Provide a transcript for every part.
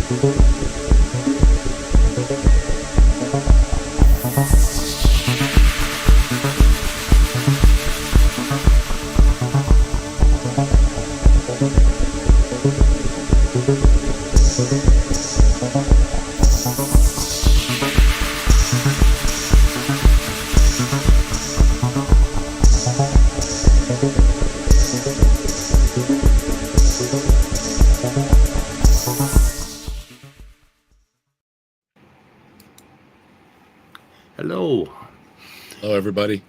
Hello. Hello, everybody.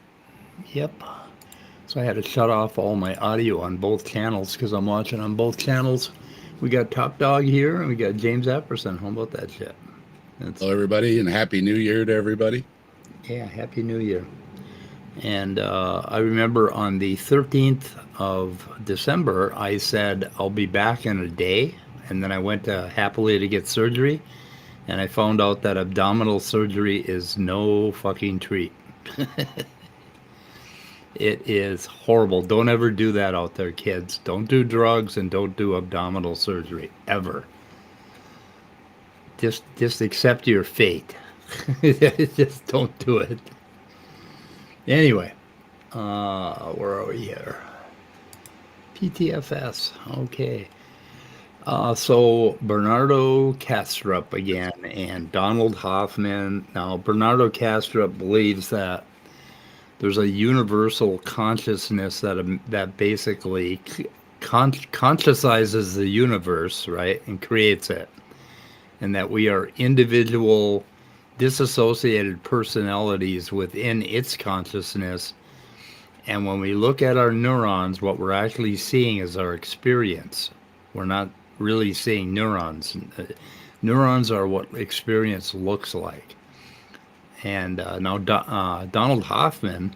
Yep. So I had to shut off all my audio on both channels because I'm watching on both channels. We got Top Dog here and we got James Epperson. How about that shit? Hello, everybody, and Happy New Year to everybody. Yeah, Happy New Year. And I remember on the 13th of December, I said, I'll be back in a day. And then I went happily to get surgery. And I found out that abdominal surgery is no fucking treat. It is horrible. Don't ever do that out there, kids. Don't do drugs and don't do abdominal surgery, ever. Just accept your fate. Just don't do it. Anyway, where are we here? PTFS, okay. So Bernardo Kastrup again and Donald Hoffman. Now, Bernardo Kastrup believes that there's a universal consciousness that basically consciousizes the universe, right, and creates it, and that we are individual, disassociated personalities within its consciousness. And when we look at our neurons, what we're actually seeing is our experience. We're not really seeing neurons. Neurons are what experience looks like. And now Donald Hoffman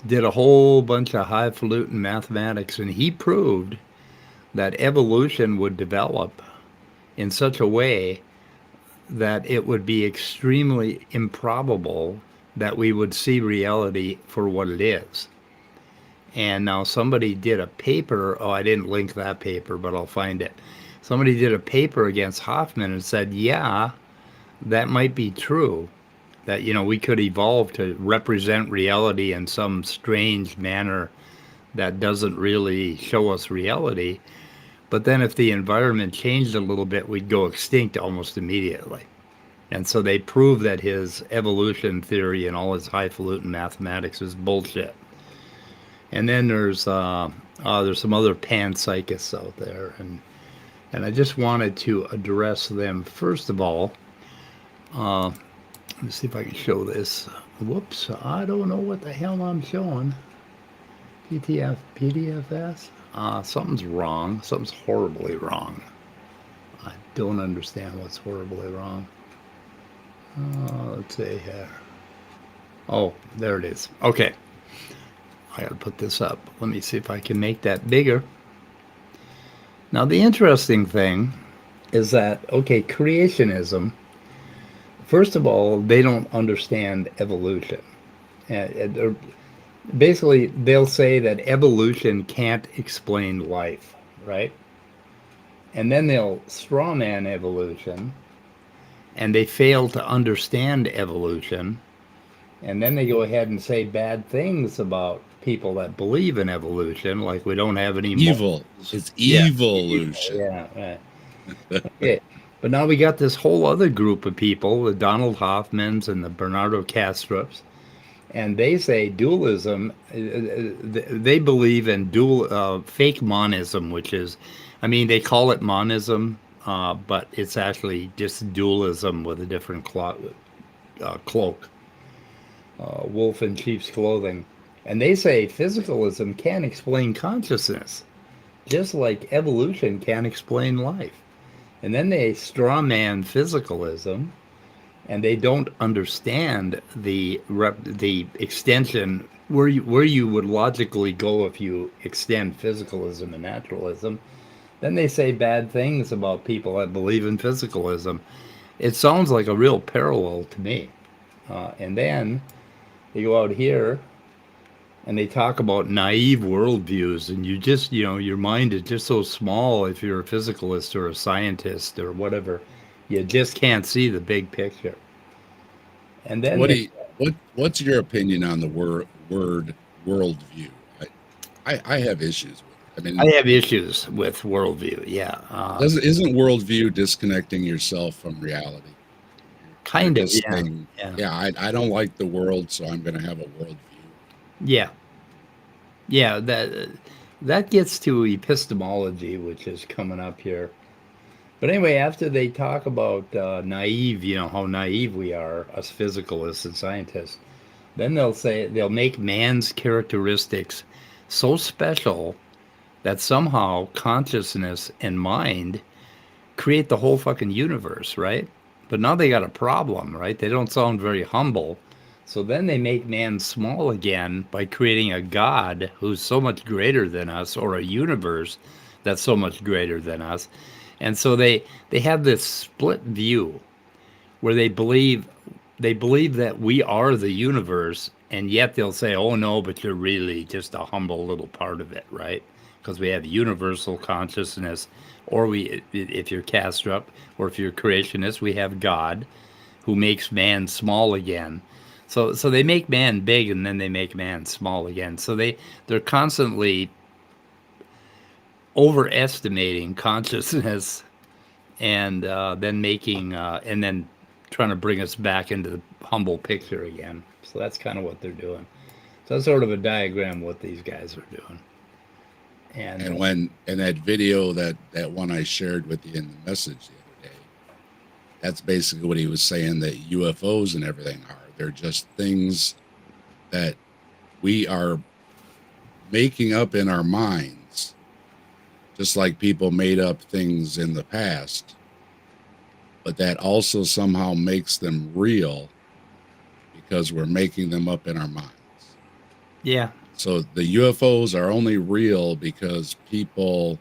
did a whole bunch of highfalutin mathematics, and he proved that evolution would develop in such a way that it would be extremely improbable that we would see reality for what it is. And now somebody did a paper, I didn't link that paper, but I'll find it. Somebody did a paper against Hoffman and said, yeah, that might be true, that, we could evolve to represent reality in some strange manner that doesn't really show us reality. But then if the environment changed a little bit, we'd go extinct almost immediately. And so they proved that his evolution theory and all his highfalutin mathematics is bullshit. And then there's some other panpsychists out there, and I just wanted to address them first of all. Let me see if I can show this. Whoops, I don't know what the hell I'm showing. PDFS? Something's wrong. Something's horribly wrong. I don't understand what's horribly wrong. Let's see here. Oh, there it is. Okay. I gotta put this up. Let me see if I can make that bigger. Now, the interesting thing is that, okay, creationism, first of all, they don't understand evolution. Basically, they'll say that evolution can't explain life, right? And then they'll strawman evolution, and they fail to understand evolution, and then they go ahead and say bad things about people that believe in evolution, like we don't have any evil. It's evolution. Yeah, right. Okay. But now we got this whole other group of people, the Donald Hoffmans and the Bernardo Kastrups, and they say dualism. They believe in fake monism, which is, they call it monism, but it's actually just dualism with a different cloak, wolf in sheep's clothing. And they say physicalism can't explain consciousness, just like evolution can't explain life. And then they strawman physicalism, and they don't understand the extension where you would logically go if you extend physicalism and naturalism. Then they say bad things about people that believe in physicalism. It sounds like a real parallel to me. And then they go out here and they talk about naive worldviews, and you just, your mind is just so small if you're a physicalist or a scientist or whatever. You just can't see the big picture. And then What do you, what's your opinion on the word worldview? I have issues with it. I mean, I have issues with worldview. Yeah. isn't worldview disconnecting yourself from reality? Kind of. Just Yeah. saying, Yeah. I don't like the world, so I'm going to have a worldview. Yeah. Yeah. That gets to epistemology, which is coming up here. But anyway, after they talk about naive, how naive we are, us physicalists and scientists, then they'll make man's characteristics so special that somehow consciousness and mind create the whole fucking universe, right? But now they got a problem, right? They don't sound very humble. So then they make man small again by creating a God who's so much greater than us, or a universe that's so much greater than us. And so they have this split view where they believe that we are the universe, and yet they'll say, "Oh no, but you're really just a humble little part of it," right? Because we have universal consciousness, or if you're Kastrup, or if you're creationist, we have God, who makes man small again. So they make man big, and then they make man small again. So they're constantly overestimating consciousness, and then trying to bring us back into the humble picture again. So that's kind of what they're doing. So that's sort of a diagram of what these guys are doing. And that video, that one I shared with you in the message the other day, that's basically what he was saying, that UFOs and everything are. They're just things that we are making up in our minds, just like people made up things in the past, but that also somehow makes them real because we're making them up in our minds. Yeah. So the UFOs are only real because people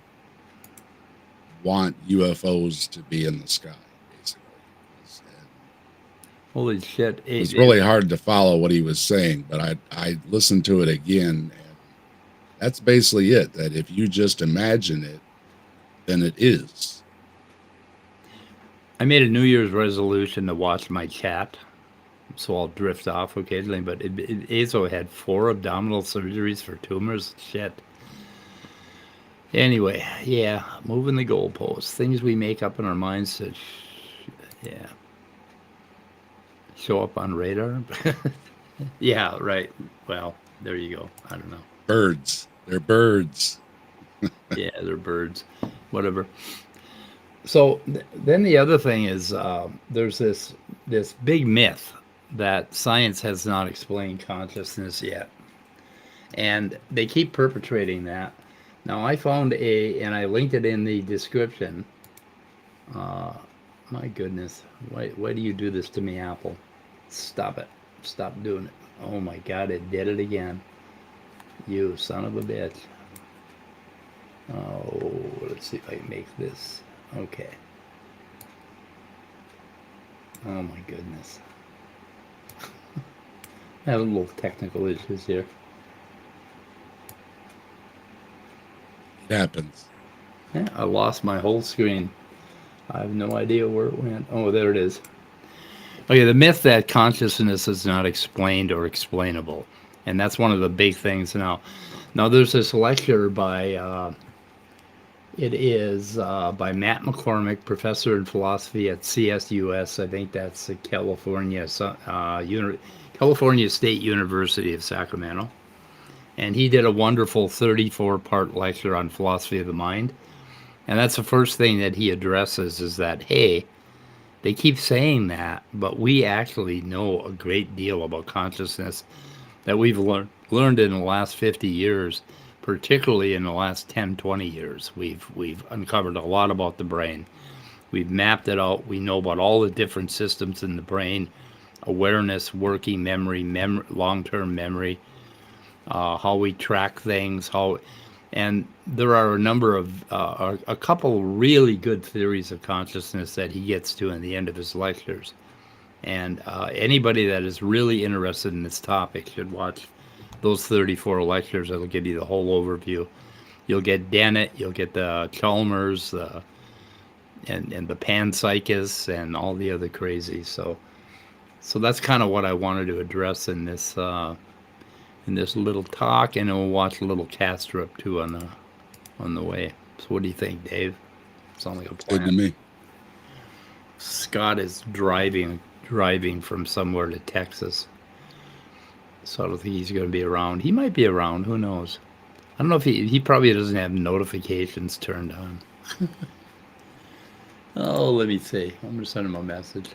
want UFOs to be in the sky, basically. Holy shit. It's really hard to follow what he was saying, but I listened to it again, and that's basically it, that if you just imagine it, then it is. I made a New Year's resolution to watch my cat, so I'll drift off occasionally, but Azo had 4 abdominal surgeries for tumors. Shit. Anyway, yeah, moving the goalposts. Things we make up in our minds to, show up on radar. Yeah, right. Well, there you go. I don't know. Birds. They're birds. Yeah, they're birds. Whatever. So then the other thing is there's this big myth that science has not explained consciousness yet. And they keep perpetrating that. Now, I found and I linked it in the description. My goodness. Why do you do this to me, Apple? Stop it. Stop doing it. Oh my God, it did it again. You son of a bitch. Oh, let's see if I can make this. Okay. Oh my goodness. Having little technical issues here. It happens. Yeah, I lost my whole screen. I have no idea where it went. Oh, there it is. Okay, the myth that consciousness is not explained or explainable. And that's one of the big things now. Now, there's this lecture by by Matt McCormick, professor in philosophy at CSUS. I think that's the California State University of Sacramento. And he did a wonderful 34-part lecture on philosophy of the mind. And that's the first thing that he addresses, is that, hey, they keep saying that, but we actually know a great deal about consciousness that we've learned in the last 50 years. Particularly in the last 10, 20 years, we've uncovered a lot about the brain. We've mapped it out. We know about all the different systems in the brain: awareness, working memory, long-term memory, how we track things, and there are a couple really good theories of consciousness that he gets to in the end of his lectures. And anybody that is really interested in this topic should watch those 34 lectures. It'll give you the whole overview. You'll get Dennett, you'll get the Chalmers, and the Panpsychists, and all the other crazies. So that's kind of what I wanted to address in this little talk, and we'll watch a little Kastrup too on the way. So what do you think, Dave? Sounds like a plan. Good to me. Scott is driving from somewhere to Texas, so I don't think he's going to be around. He might be around. Who knows? I don't know if he probably doesn't have notifications turned on. Oh, let me see. I'm going to send him a message.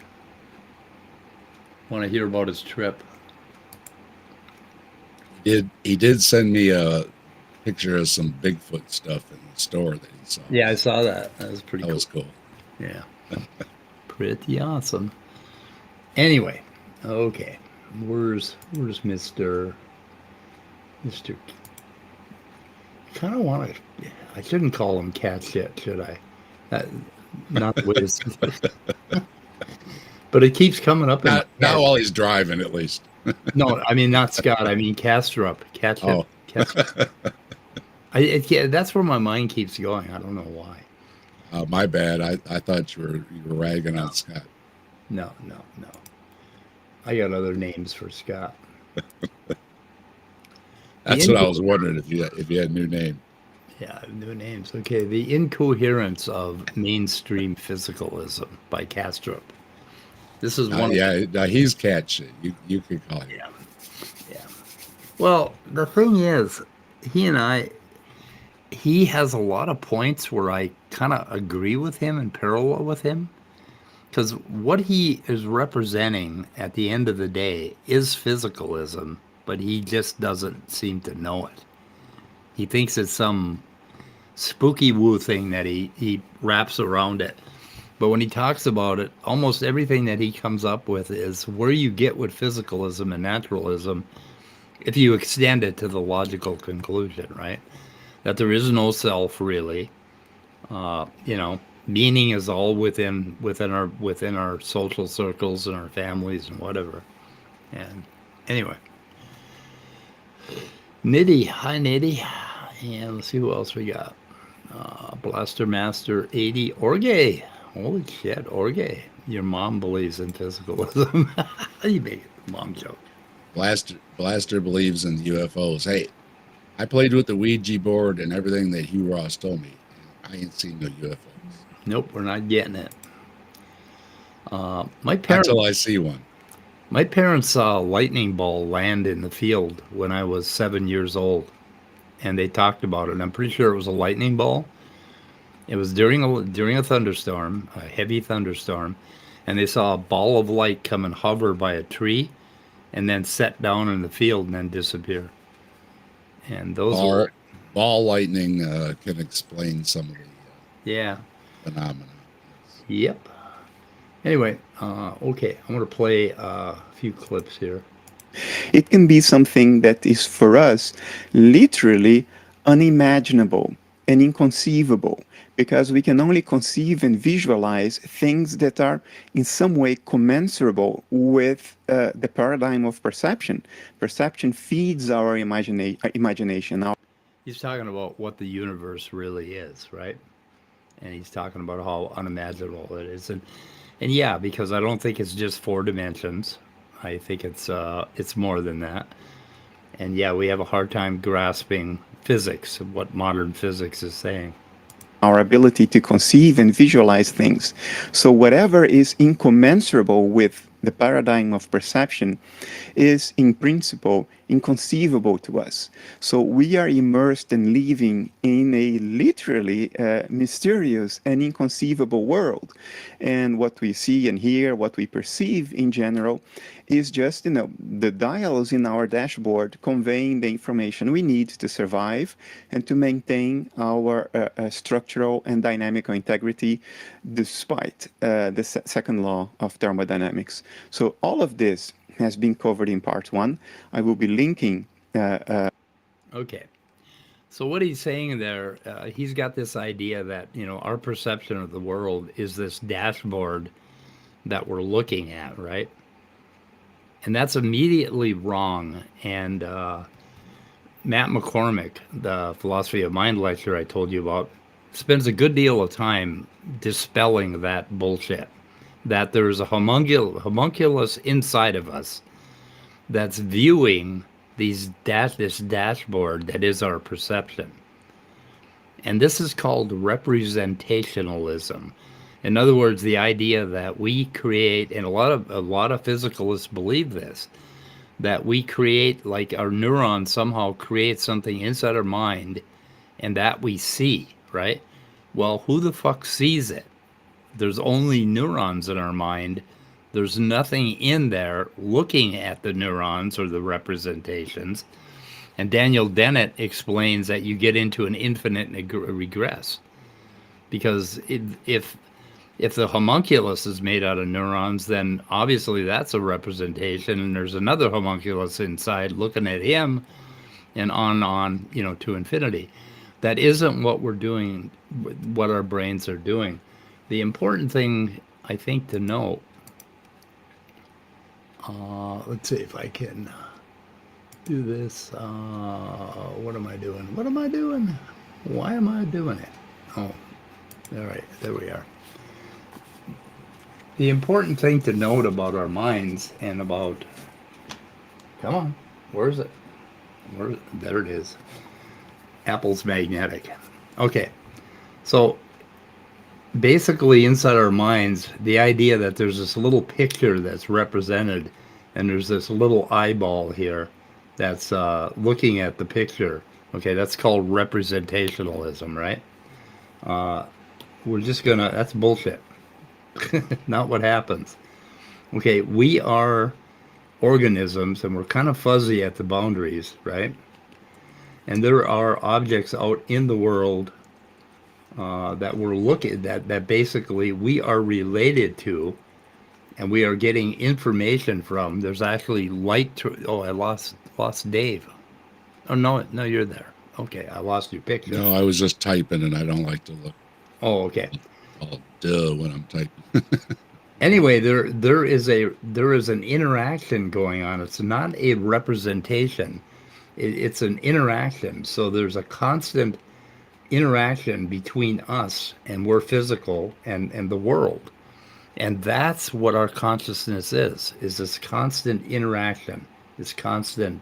Want to hear about his trip? He did send me a picture of some Bigfoot stuff in the store that he saw. Yeah, I saw that. That was pretty cool. That was cool. Yeah. Pretty awesome. Anyway, okay. Where's Mr. I kind of want to. I shouldn't call him cat shit, should I? Not the way it's. But it keeps coming up. Not while he's driving, at least. No, I mean not Scott. I mean Kastrup. Kastrup. That's where my mind keeps going. I don't know why. My bad. I thought you were ragging on Scott. No. I got other names for Scott. That's what I was wondering, if you had a new name. Yeah, new names. Okay, The Incoherence of Mainstream Physicalism by Kastrup. This is one. Yeah, he's cat shit. You could call him. Yeah. Well, the thing is, he has a lot of points where I kind of agree with him and parallel with him. Because what he is representing at the end of the day is physicalism, but he just doesn't seem to know it. He thinks it's some spooky woo thing that he wraps around it. But when he talks about it, almost everything that he comes up with is where you get with physicalism and naturalism if you extend it to the logical conclusion, right? That there is no self really. Meaning is all within our social circles and our families and whatever. And anyway, Nitty, hi Nitty, and let's see who else we got. Blaster Master 80 Orge. Holy shit, Orge! Your mom believes in physicalism. You make a mom joke. Blaster believes in UFOs. Hey, I played with the Ouija board and everything that Hugh Ross told me. I ain't seen no UFOs. Nope, we're not getting it. My parents, until I see one. My parents saw a lightning ball land in the field when I was 7 years old, and they talked about it. And I'm pretty sure it was a lightning ball. It was during a thunderstorm, a heavy thunderstorm, and they saw a ball of light come and hover by a tree, and then set down in the field and then disappear. And those ball lightning can explain some of the phenomena. Yep. Anyway, okay, I'm going to play a few clips here. It can be something that is for us literally unimaginable and inconceivable, because we can only conceive and visualize things that are in some way commensurable with the paradigm of perception. Perception feeds our imagination. He's talking about what the universe really is, right? And he's talking about how unimaginable it is. And yeah, because I don't think it's just 4 dimensions. I think it's more than that. And yeah, we have a hard time grasping physics, what modern physics is saying. Our ability to conceive and visualize things. So whatever is incommensurable with the paradigm of perception is in principle inconceivable to us. So we are immersed and living in a literally mysterious and inconceivable world. And what we see and hear, what we perceive in general, is just, the dials in our dashboard conveying the information we need to survive and to maintain our structural and dynamical integrity despite the second law of thermodynamics. So all of this has been covered in part 1. I will be linking. Okay. So what he's saying there, he's got this idea that, our perception of the world is this dashboard that we're looking at, right? And that's immediately wrong. And Matt McCormick, the philosophy of mind lecture I told you about, spends a good deal of time dispelling that bullshit. That there's a homunculus inside of us that's viewing this dashboard that is our perception. And this is called representationalism. In other words, the idea that we create, and a lot of physicalists believe this, that we create, like our neurons somehow create something inside our mind and that we see, right? Well, who the fuck sees it? There's only neurons in our mind. There's nothing in there looking at the neurons or the representations. And Daniel Dennett explains that you get into an infinite regress. Because if the homunculus is made out of neurons, then obviously that's a representation, and there's another homunculus inside looking at him, and on, to infinity. That isn't what we're doing, what our brains are doing. The important thing, I think, to note, let's see if I can do this. What am I doing? What am I doing? Why am I doing it? Oh, all right, there we are. The important thing to note about our minds and about, come on, where is it? There it is. Apple's magnetic. Okay, so basically inside our minds, the idea that there's this little picture that's represented, and there's this little eyeball here that's looking at the picture. Okay, that's called representationalism, right? We're just gonna, that's bullshit. Not what happens. Okay, we are organisms, and we're kind of fuzzy at the boundaries, right? And there are objects out in the world that we're looking that basically we are related to, and we are getting information from. There's actually light. I lost Dave. Oh no, you're there. Okay, I lost your picture. No, I was just typing, and I don't like to look. Oh, okay. All duh when I'm typing. Anyway, there is an interaction going on. It's not a representation. It's an interaction. So there's a constant interaction between us, and we're physical, and the world. And that's what our consciousness is this constant interaction, this constant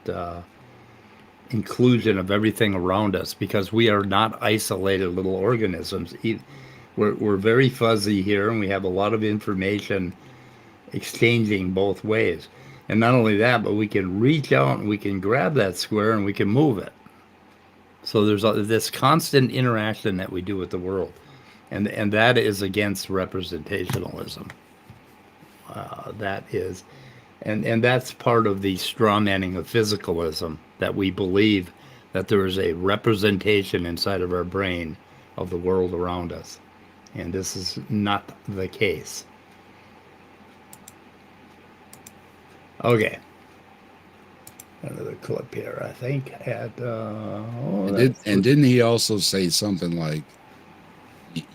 inclusion of everything around us, because we are not isolated little organisms. We're very fuzzy here, and we have a lot of information exchanging both ways. And not only that, but we can reach out and we can grab that square and we can move it. So there's this constant interaction that we do with the world. And that is against representationalism. That is, and that's part of the straw manning of physicalism, that we believe that there is a representation inside of our brain of the world around us. And this is not the case. Okay. Another clip here, I think. Didn't he also say something like,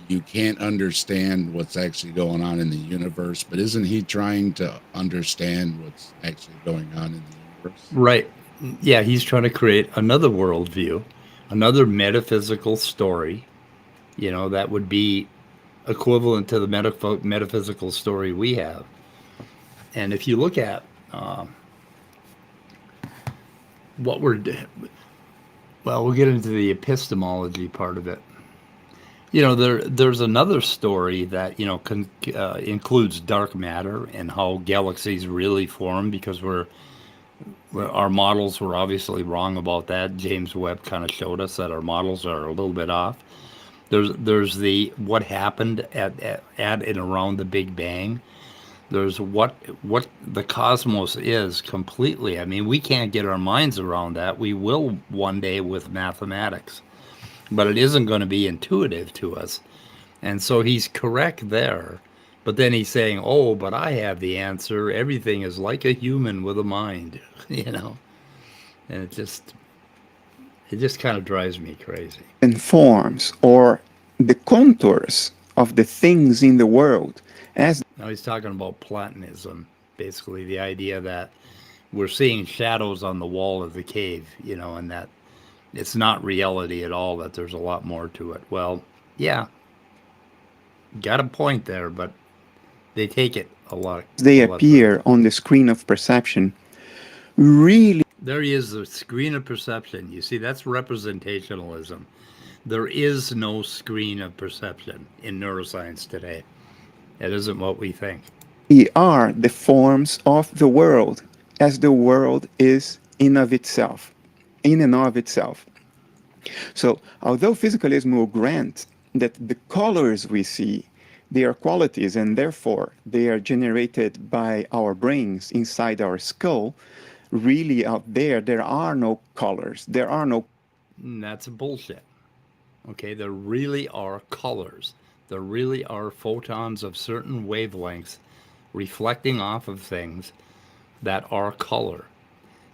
you can't understand what's actually going on in the universe, but isn't he trying to understand what's actually going on in the universe? Right. Yeah, he's trying to create another worldview, another metaphysical story, that would be equivalent to the metaphysical story we have. And if you look at what we'll get into the epistemology part of it. There's another story that includes dark matter and how galaxies really form, because our models were obviously wrong about that. James Webb kind of showed us that our models are a little bit off. There's the what happened at and around the Big Bang. There's what the cosmos is completely. I mean, we can't get our minds around that. We will one day with mathematics, but it isn't going to be intuitive to us. And so he's correct there. But then he's saying, oh, but I have the answer. Everything is like a human with a mind, And it just kind of drives me crazy. And forms or the contours of the things in the world. Now he's talking about Platonism, basically the idea that we're seeing shadows on the wall of the cave, and that it's not reality at all, that there's a lot more to it. Well, yeah, got a point there, but they take it a lot. They appear on the screen of perception really. There he is, the screen of perception. You see, that's representationalism. There is no screen of perception in neuroscience today. That isn't what we think. We are the forms of the world, as the world is in and of itself. So, although physicalism will grant that the colors we see, they are qualities, and therefore they are generated by our brains inside our skull, really out there are no colors. There are no. That's bullshit. Okay, there really are colors. There really are photons of certain wavelengths reflecting off of things that are color.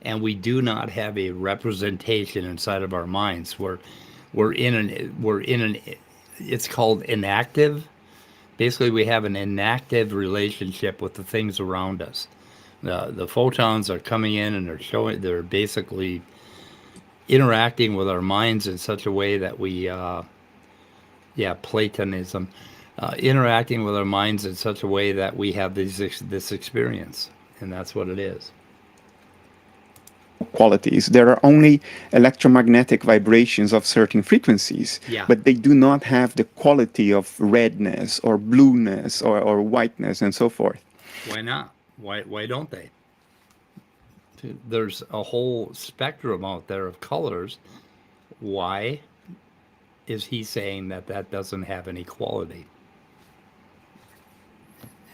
And we do not have a representation inside of our minds. We're in an it's called inactive. Basically, we have an inactive relationship with the things around us. The photons are coming in and they're basically interacting with our minds in such a way that we Platonism, interacting with our minds in such a way that we have this experience, and that's what it is. Qualities. There are only electromagnetic vibrations of certain frequencies, but they do not have the quality of redness or blueness or whiteness and so forth. Why not? Why don't they? There's a whole spectrum out there of colors. Why is he saying that doesn't have any quality?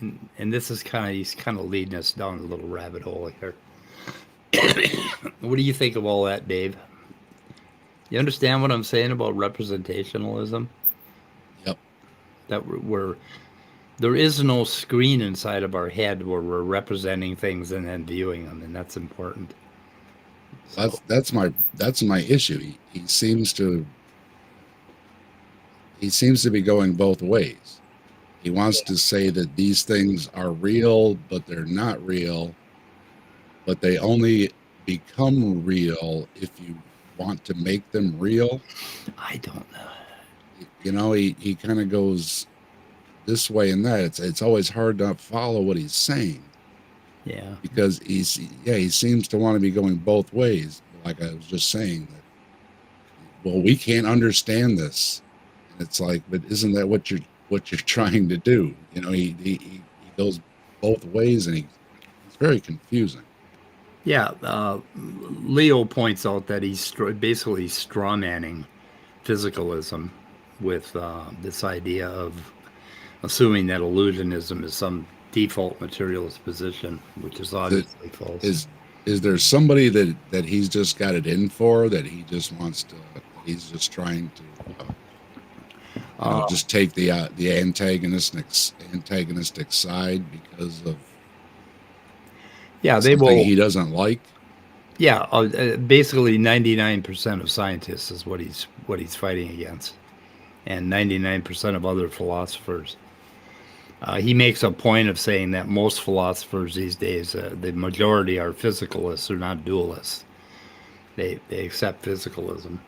And this is he's kind of leading us down a little rabbit hole here. What do you think of all that, Dave? You understand what I'm saying about representationalism? Yep. That there is no screen inside of our head where we're representing things and then viewing them, and that's important. So, that's my issue. He seems to be going both ways. He wants to say that these things are real, but they're not real, but they only become real if you want to make them real. I don't know. You know, he kind of goes this way and that. It's always hard to follow what he's saying. Yeah. Because he seems to want to be going both ways. Like I was just saying, that, well, we can't understand this. And it's like, but isn't that what you're trying to do? You know, he goes both ways, and he's very confusing. Yeah, Leo points out that he's basically strawmanning physicalism with this idea of assuming that illusionism is some default materialist position, which is obviously false. Is there somebody that he's just got it in for, that he just wants to? He's just trying to just take the antagonistic side because of they will. He doesn't like. Yeah, basically 99% of scientists is what he's fighting against, and 99% of other philosophers. He makes a point of saying that most philosophers these days, the majority are physicalists, or not dualists. They accept physicalism,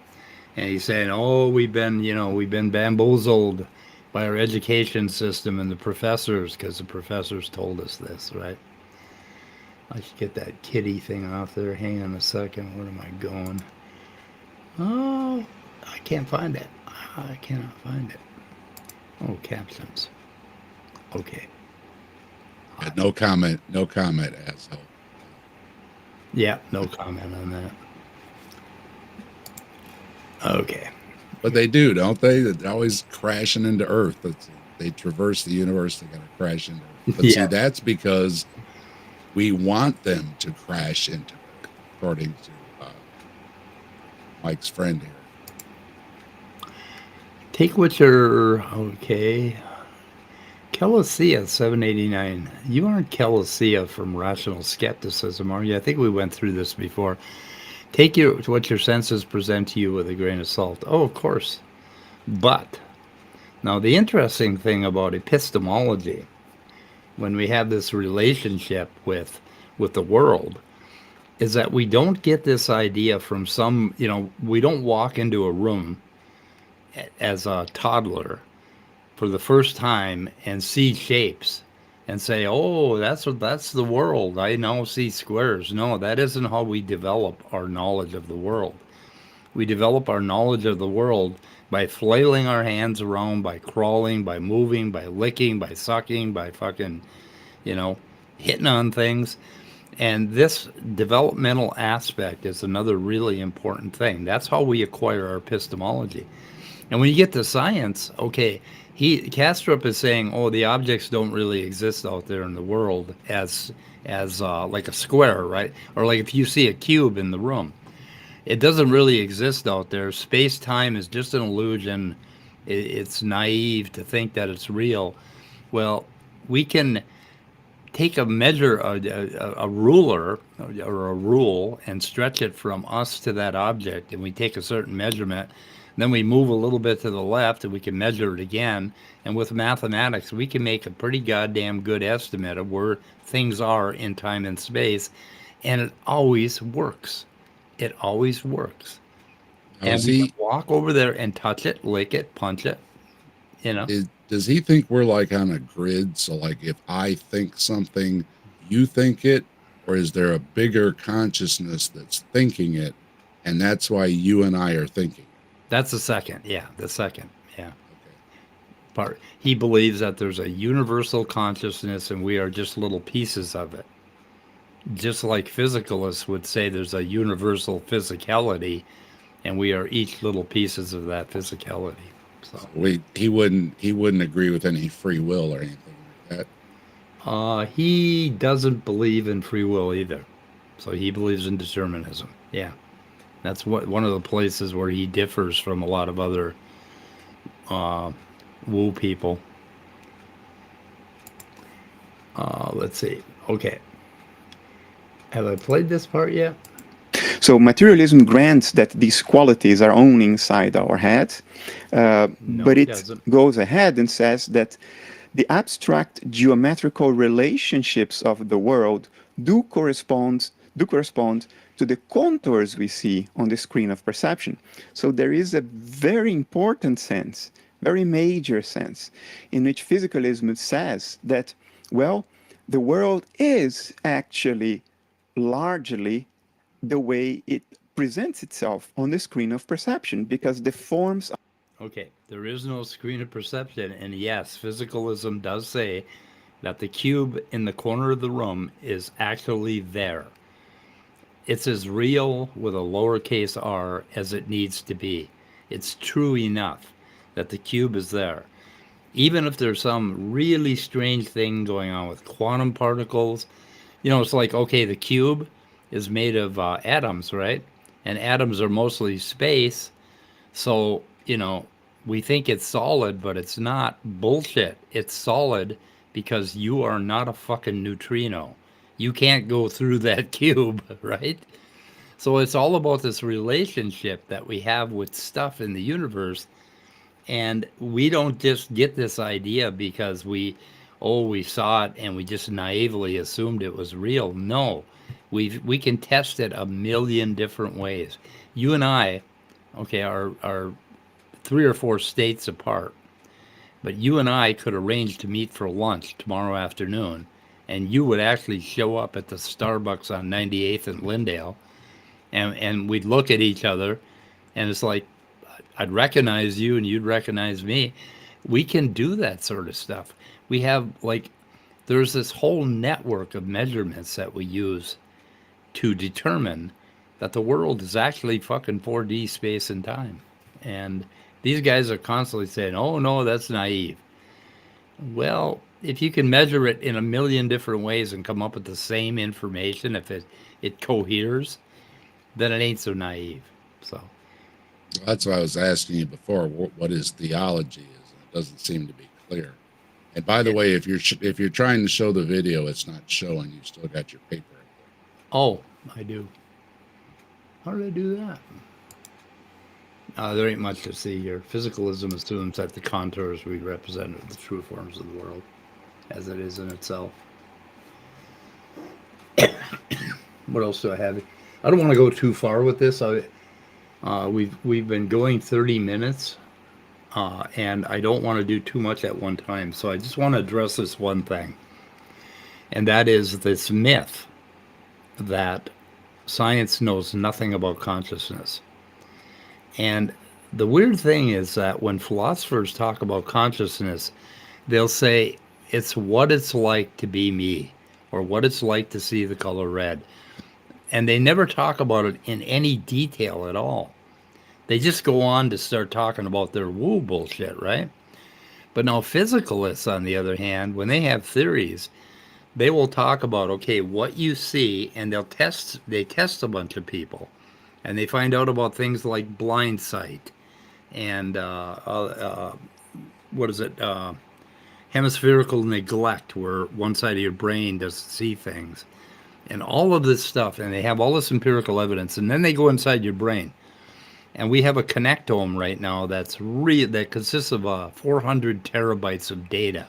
and he's saying, "Oh, we've been bamboozled by our education system and the professors, because the professors told us this, right?" I should get that kitty thing off there. Hang on a second. Where am I going? Oh, I can't find it. I cannot find it. Oh, captions. Okay. No comment, asshole. Yeah, no comment on that. Okay. But they do, don't they? They're always crashing into Earth. They traverse the universe. They got to crash into Earth. But see, that's because we want them to crash into Earth, according to Mike's friend here. Take what you're okay. Kellecia 789. You aren't Kellecia from Rational Skepticism, are you? I think we went through this before. Take what your senses present to you with a grain of salt. Oh, of course. But now the interesting thing about epistemology, when we have this relationship with the world, is that we don't get this idea from some, we don't walk into a room as a toddler for the first time and see shapes and say, "Oh, that's the world. I now see squares." No, that isn't how we develop our knowledge of the world. We develop our knowledge of the world by flailing our hands around, by crawling, by moving, by licking, by sucking, by fucking, you know, hitting on things. And this developmental aspect is another really important thing. That's how we acquire our epistemology. And when you get to science, okay, Kastrup is saying, oh, the objects don't really exist out there in the world as like a square, right? Or like if you see a cube in the room, it doesn't really exist out there. Space time is just an illusion. It's naive to think that it's real. Well, we can take a measure, a ruler or a rule, and stretch it from us to that object, and we take a certain measurement. Then we move a little bit to the left, and we can measure it again. And with mathematics, we can make a pretty goddamn good estimate of where things are in time and space, and it always works. It always works. And we can walk over there and touch it, lick it, punch it. Does he think we're like on a grid? So like if I think something, you think it, or is there a bigger consciousness that's thinking it, and that's why you and I are thinking? That's the second. Yeah, the second. Yeah. Okay. Part. He believes that there's a universal consciousness and we are just little pieces of it. Just like physicalists would say there's a universal physicality and we are each little pieces of that physicality. So he wouldn't agree with any free will or anything like that. He doesn't believe in free will either. So he believes in determinism. Yeah. That's one of the places where he differs from a lot of other woo people. Let's see. Okay. Have I played this part yet? So materialism grants that these qualities are only inside our head, but it goes ahead and says that the abstract geometrical relationships of the world do correspond to the contours we see on the screen of perception. So there is a very important sense, very major sense, in which physicalism says that, well, the world is actually largely the way it presents itself on the screen of perception, because the forms... Okay, there is no screen of perception, and yes, physicalism does say that the cube in the corner of the room is actually there. It's as real with a lowercase r as it needs to be. It's true enough that the cube is there. Even if there's some really strange thing going on with quantum particles, it's like, okay, the cube is made of atoms, right? And atoms are mostly space. So, we think it's solid, but it's not. Bullshit. It's solid because you are not a fucking neutrino. You can't go through that cube, right? So it's all about this relationship that we have with stuff in the universe. And we don't just get this idea because we saw it and we just naively assumed it was real. No, we can test it a million different ways. You and I, okay, are 3 or 4 states apart, but you and I could arrange to meet for lunch tomorrow afternoon, and you would actually show up at the Starbucks on 98th and Lyndale, and we'd look at each other, and it's like, I'd recognize you and you'd recognize me. We can do that sort of stuff. We have, there's this whole network of measurements that we use to determine that the world is actually fucking 4D space and time. And these guys are constantly saying, oh no, that's naive. Well, if you can measure it in a million different ways and come up with the same information, if it coheres, then it ain't so naive. So that's why I was asking you before, what his theology is. It doesn't seem to be clear. And by the way, if you're trying to show the video, it's not showing. You still got your paper up there. Oh, I do. How did I do that? There ain't much to see here. Physicalism assumes that the contours we represent are the true forms of the world, as it is in itself. What else do I have? I don't want to go too far with this. We've been going 30 minutes, and I don't want to do too much at one time. So I just want to address this one thing, and that is this myth that science knows nothing about consciousness. And the weird thing is that when philosophers talk about consciousness, they'll say it's what it's like to be me, or what it's like to see the color red. And they never talk about it in any detail at all. They just go on to start talking about their woo bullshit, right? But now physicalists, on the other hand, when they have theories, they will talk about, okay, what you see, and they test a bunch of people, and they find out about things like blind sight and what is it? Hemispherical neglect, where one side of your brain doesn't see things, and all of this stuff. And they have all this empirical evidence, and then they go inside your brain. And we have a connectome right now that consists of 400 terabytes of data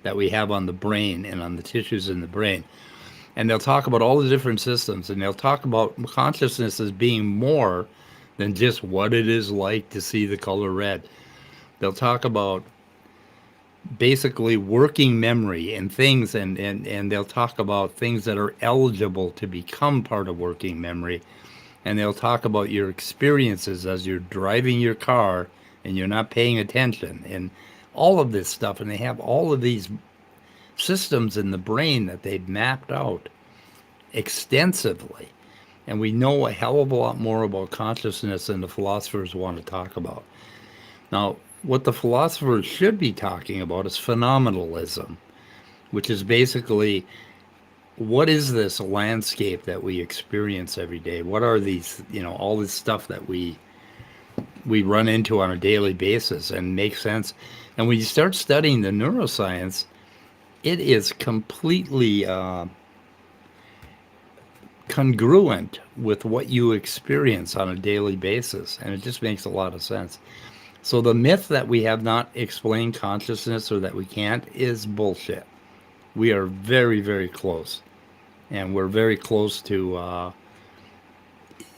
that we have on the brain and on the tissues in the brain. And they'll talk about all the different systems, and they'll talk about consciousness as being more than just what it is like to see the color red. They'll talk about basically working memory and things, and they'll talk about things that are eligible to become part of working memory. And they'll talk about your experiences as you're driving your car and you're not paying attention, and all of this stuff. And they have all of these systems in the brain that they've mapped out extensively. And we know a hell of a lot more about consciousness than the philosophers want to talk about. Now, what the philosophers should be talking about is phenomenalism, which is basically, what is this landscape that we experience every day? What are these, all this stuff that we run into on a daily basis and make sense? And when you start studying the neuroscience, it is completely congruent with what you experience on a daily basis, and it just makes a lot of sense. So the myth that we have not explained consciousness, or that we can't, is bullshit. We are very, very close, and we're very close to.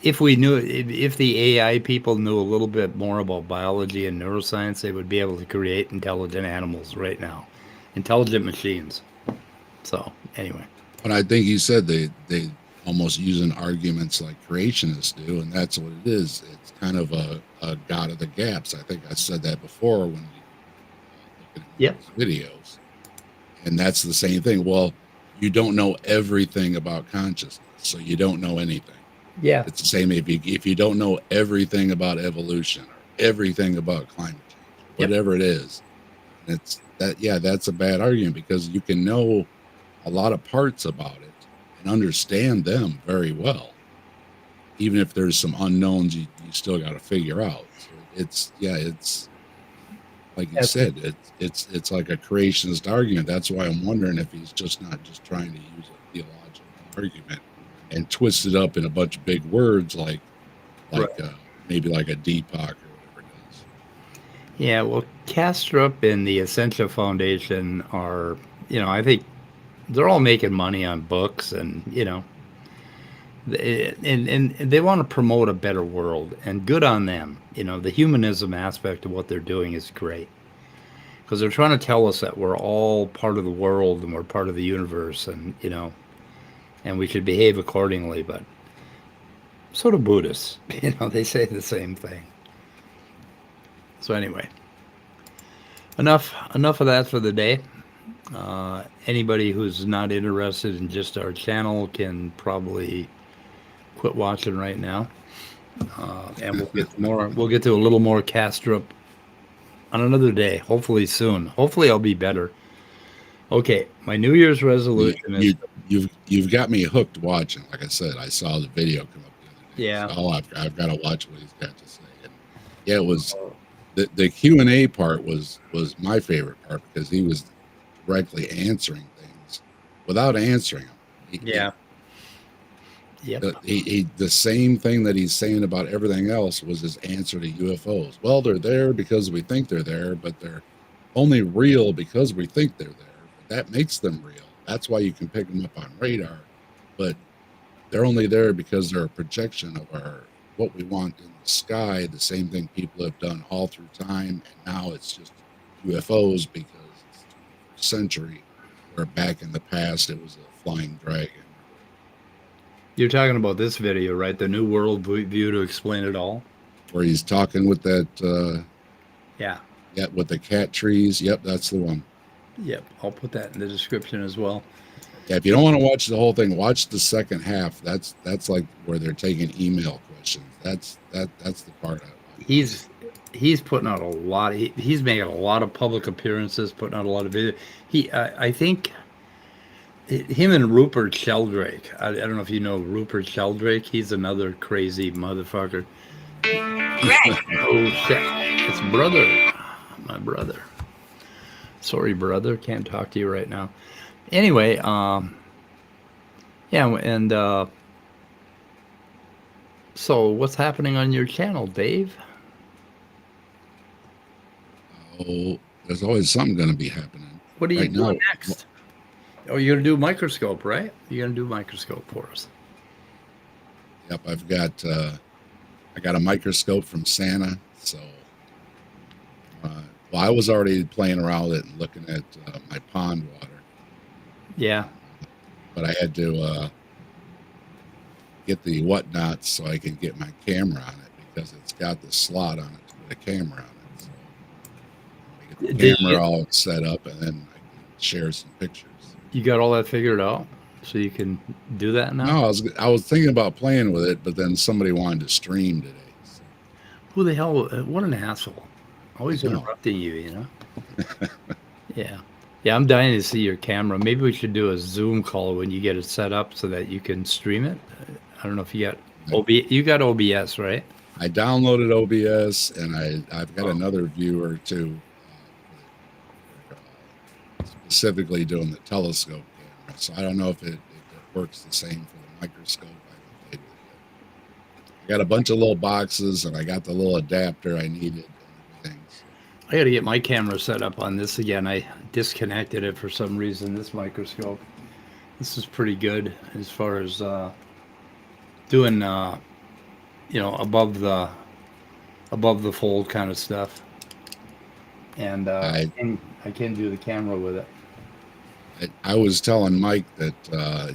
If the AI people knew a little bit more about biology and neuroscience, they would be able to create intelligent animals right now, intelligent machines. So anyway, but I think you said they almost using arguments like creationists do, and that's what it is. It's kind of a god of the gaps. I think I said that before when we look at videos, and that's the same thing. Well, you don't know everything about consciousness, so you don't know anything. Yeah, it's the same if you don't know everything about evolution or everything about climate change, whatever it is. It's that, that's a bad argument, because you can know a lot of parts about it and understand them very well. Even if there's some unknowns, you still got to figure out. So it's like you said, it's like a creationist argument. That's why I'm wondering if he's just not just trying to use a theological argument and twist it up in a bunch of big words, like maybe like a Deepak or whatever it is. Yeah, well, Kastrup and the Essentia Foundation are, I think they're all making money on books, and and they want to promote a better world, and good on them. The humanism aspect of what they're doing is great, because they're trying to tell us that we're all part of the world and we're part of the universe, and and we should behave accordingly. But so do Buddhists. They say the same thing. So anyway, enough of that for the day. Anybody who's not interested in just our channel can probably quit watching right now, and we'll get to a little more Kastrup on another day, hopefully soon. Hopefully I'll be better. Okay, my New Year's resolution is... You've got me hooked watching. Like I said, I saw the video come up the other day. Yeah. So, I've got to watch what he's got to say. And it was the Q&A part was my favorite part, because he was directly answering things without answering them. The same thing that he's saying about everything else was his answer to UFOs. Well, they're there because we think they're there, but they're only real because we think they're there. But that makes them real. That's why you can pick them up on radar. But they're only there because they're a projection of what we want in the sky. The same thing people have done all through time, and now it's just UFOs because it's the 21st century, where back in the past it was a flying dragon. You're talking about this video, right? The New World View to Explain It All? Where he's talking with that, yeah, with the cat trees. Yep, that's the one. Yep, I'll put that in the description as well. Yeah, if you don't want to watch the whole thing, watch the second half. That's like where they're taking email questions. That's the part I like. He's putting out a lot. He's making a lot of public appearances, putting out a lot of video. I think him and Rupert Sheldrake. I don't know if you know Rupert Sheldrake. He's another crazy motherfucker. Oh shit! It's brother, my brother. Sorry, brother, can't talk to you right now. Anyway, yeah, and so what's happening on your channel, Dave? Oh, there's always something going to be happening. What are you doing next? Oh, you're going to do Microscope, right? You're going to do Microscope for us. Yep, I've got I got a microscope from Santa, so well, I was already playing around with it and looking at my pond water. Yeah. But I had to get the whatnots so I can get my camera on it, because it's got the slot on it to put a camera on it. So I get the camera all set up, and then I can share some pictures. You got all that figured out, so you can do that now? No, I was thinking about playing with it, but then somebody wanted to stream today. So. Who the hell? What an asshole! Always interrupting you, you know? Yeah. Yeah, I'm dying to see your camera. Maybe we should do a Zoom call when you get it set up so that you can stream it. I don't know if you got you got OBS, right? I downloaded OBS, and I've got another viewer too, specifically doing the telescope camera. So I don't know if it works the same for the microscope. I haven't played with it yet. I got a bunch of little boxes, and I got the little adapter I needed. I got to get my camera set up on this again. I disconnected it for some reason, this microscope. This is pretty good as far as doing, you know, above the fold kind of stuff. And I can do the camera with it. I was telling Mike that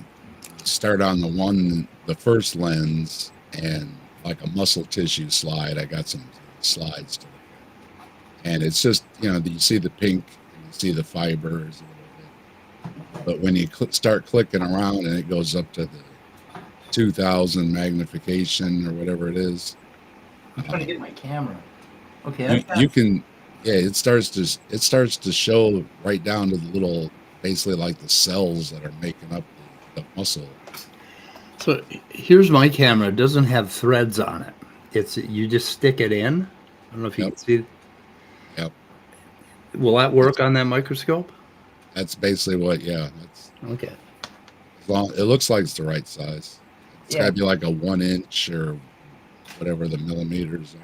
start on the first lens, and like a muscle tissue slide. I got some slides to look at. And it's just, you know, you see the pink and you see the fibers a little bit. But when you start clicking around and it goes up to the 2000 magnification or whatever it is. I'm trying to get my camera. Okay. You can, yeah, it starts to show right down to the little, basically like the cells that are making up the muscle. So here's my camera. It doesn't have threads on it. You just stick it in. I don't know if you can see. Yep. Will that work on that microscope? That's basically what. Yeah. That's okay. It looks like it's the right size. It's got to be like a 1 inch or whatever the millimeters are.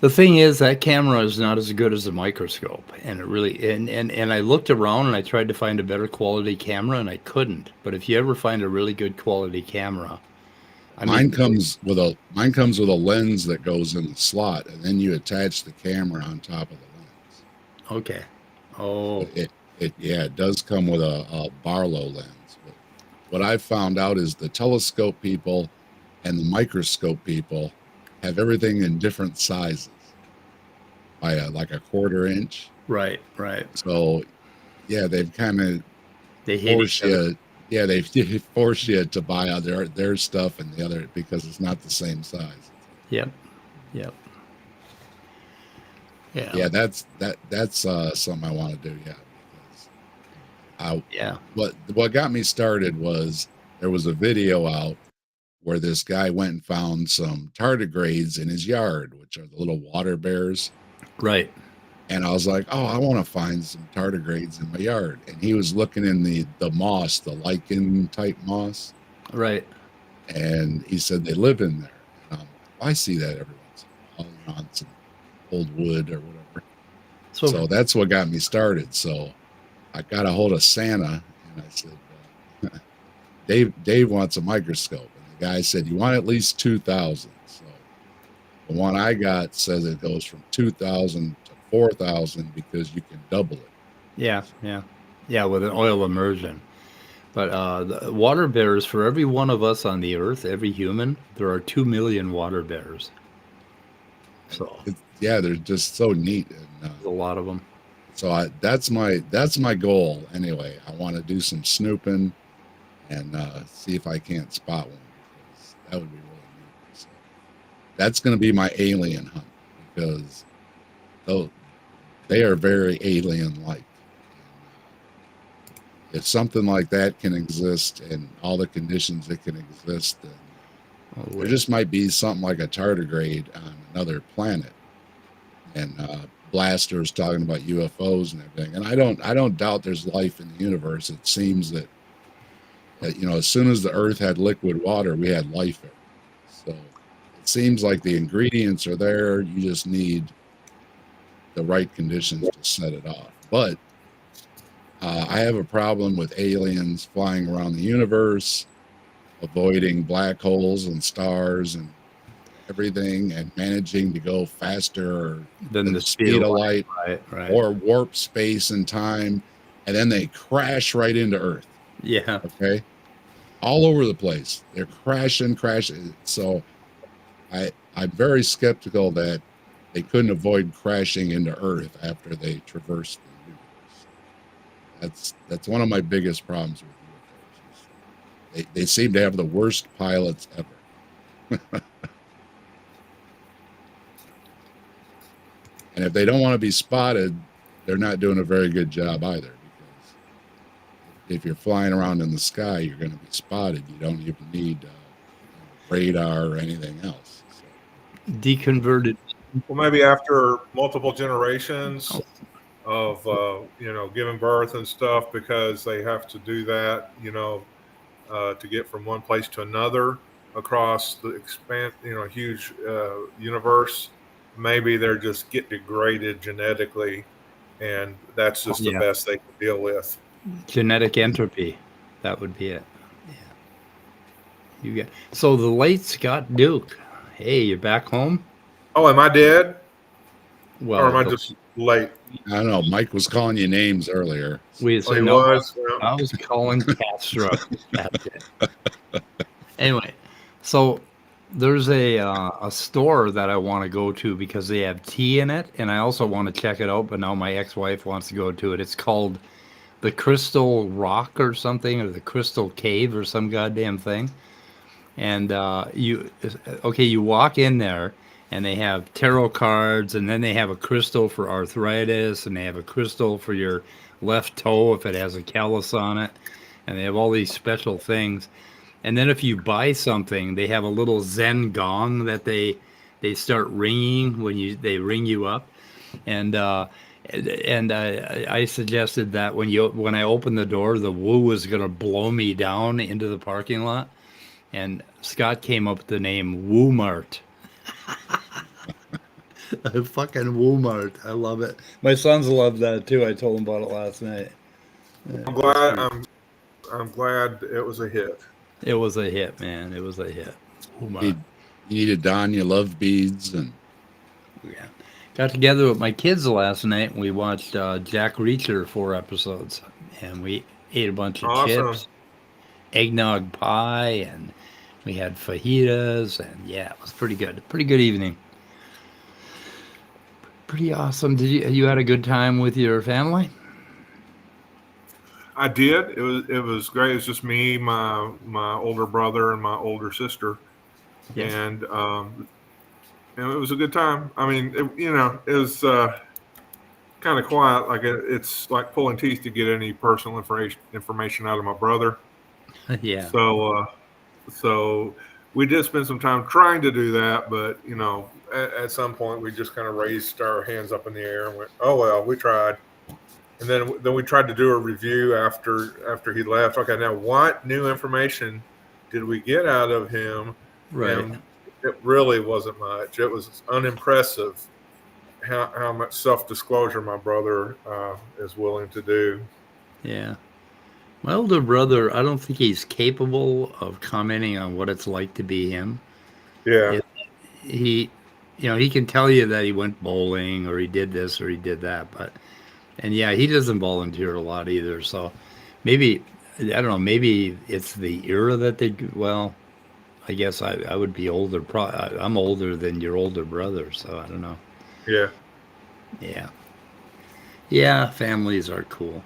The thing is, that camera is not as good as a microscope, and it really and I looked around and I tried to find a better quality camera, and I couldn't. But if you ever find a really good quality camera, mine comes with a lens that goes in the slot, and then you attach the camera on top of the lens. Okay. Oh. It does come with a Barlow lens. But what I've found out is the telescope people and the microscope people have everything in different sizes by like a 1/4 inch. Right. So, yeah, they've kind of force you. Yeah, they force you to buy out their stuff and the other because it's not the same size. Yep. Yeah, that's something I want to do. Yeah, because what got me started was there was a video out where this guy went and found some tardigrades in his yard, which are the little water bears. Right. And I was like, oh, I want to find some tardigrades in my yard. And he was looking in the moss, the lichen type moss. Right. And he said they live in there. And I'm like, I see that every once in a while on some old wood or whatever. So that's what got me started. So I got a hold of Santa and I said, Dave wants a microscope. And guy said, you want at least 2,000. So the one I got says it goes from 2,000 to 4,000 because you can double it. Yeah, with an oil immersion. But the water bears, for every one of us on the earth, every human, there are 2 million water bears. So they're just so neat. And, there's a lot of them. So that's my goal anyway. I want to do some snooping and see if I can't spot one, because that would be really neat. So that's going to be my alien hunt, because they are very alien-like. If something like that can exist in all the conditions it can exist, then there just might be something like a tardigrade on another planet. And Blaster's talking about UFOs and everything, and I don't doubt there's life in the universe. It seems that as soon as the Earth had liquid water, we had life there. So it seems like the ingredients are there. You just need the right conditions to set it off. But I have a problem with aliens flying around the universe, avoiding black holes and stars and everything, and managing to go faster than the speed of light, right. or warp space and time, and then they crash right into Earth. Yeah. Okay. All over the place. They're crashing. So I'm very skeptical that they couldn't avoid crashing into Earth after they traversed the universe. That's one of my biggest problems with UFOs. They seem to have the worst pilots ever. And if they don't want to be spotted, they're not doing a very good job either, because if you're flying around in the sky, you're going to be spotted. You don't even need radar or anything else. So. Deconverted. Well, maybe after multiple generations of giving birth and stuff, because they have to do that, to get from one place to another across the huge universe. Maybe they're just get degraded genetically, and that's just the best they can deal with. Genetic entropy, that would be it. Yeah. So the late Scott Duke. Hey, you're back home? Oh, am I dead? Well, or am I just late? I don't know. Mike was calling you names earlier. He was. I was calling Kastrup. That's it. Anyway, so there's a store that I want to go to because they have tea in it, and I also want to check it out, but now my ex-wife wants to go to it. It's called the Crystal Rock or something, or the Crystal Cave or some goddamn thing. And you walk in there, and they have tarot cards, and then they have a crystal for arthritis, and they have a crystal for your left toe if it has a callus on it, and they have all these special things. And then if you buy something, they have a little Zen gong that they start ringing when they ring you up. And I suggested that when I opened the door, the woo was going to blow me down into the parking lot. And Scott came up with the name Woo-Mart. Fucking Woo-Mart. I love it. My sons love that too. I told them about it last night. I'm glad. I'm glad it was a hit. It was a hit, man. It was a hit. You need to don your love beads and. Yeah. Got together with my kids last night, and we watched Jack Reacher 4 episodes, and we ate a bunch of chips, eggnog pie, and we had fajitas, and yeah, it was pretty good. Pretty good evening. Pretty awesome. Did you had a good time with your family? I did. It was great. It was just me, my older brother, and my older sister, Yes. and it was a good time. I mean, it was kind of quiet. Like it's like pulling teeth to get any personal information out of my brother. Yeah. So we did spend some time trying to do that, but at some point we just kind of raised our hands up in the air and went, "Oh well, we tried." And then we tried to do a review after he left. Okay, now what new information did we get out of him? Right. And it really wasn't much. It was unimpressive how much self-disclosure my brother is willing to do. Yeah. My older brother, I don't think he's capable of commenting on what it's like to be him. Yeah. It, he, he can tell you that he went bowling or he did this or he did that, but and yeah, he doesn't volunteer a lot either. So maybe I don't know. Maybe it's the era that they. Well, I guess I would be older. I'm older than your older brother, so I don't know. Yeah. Yeah, yeah. Families are cool.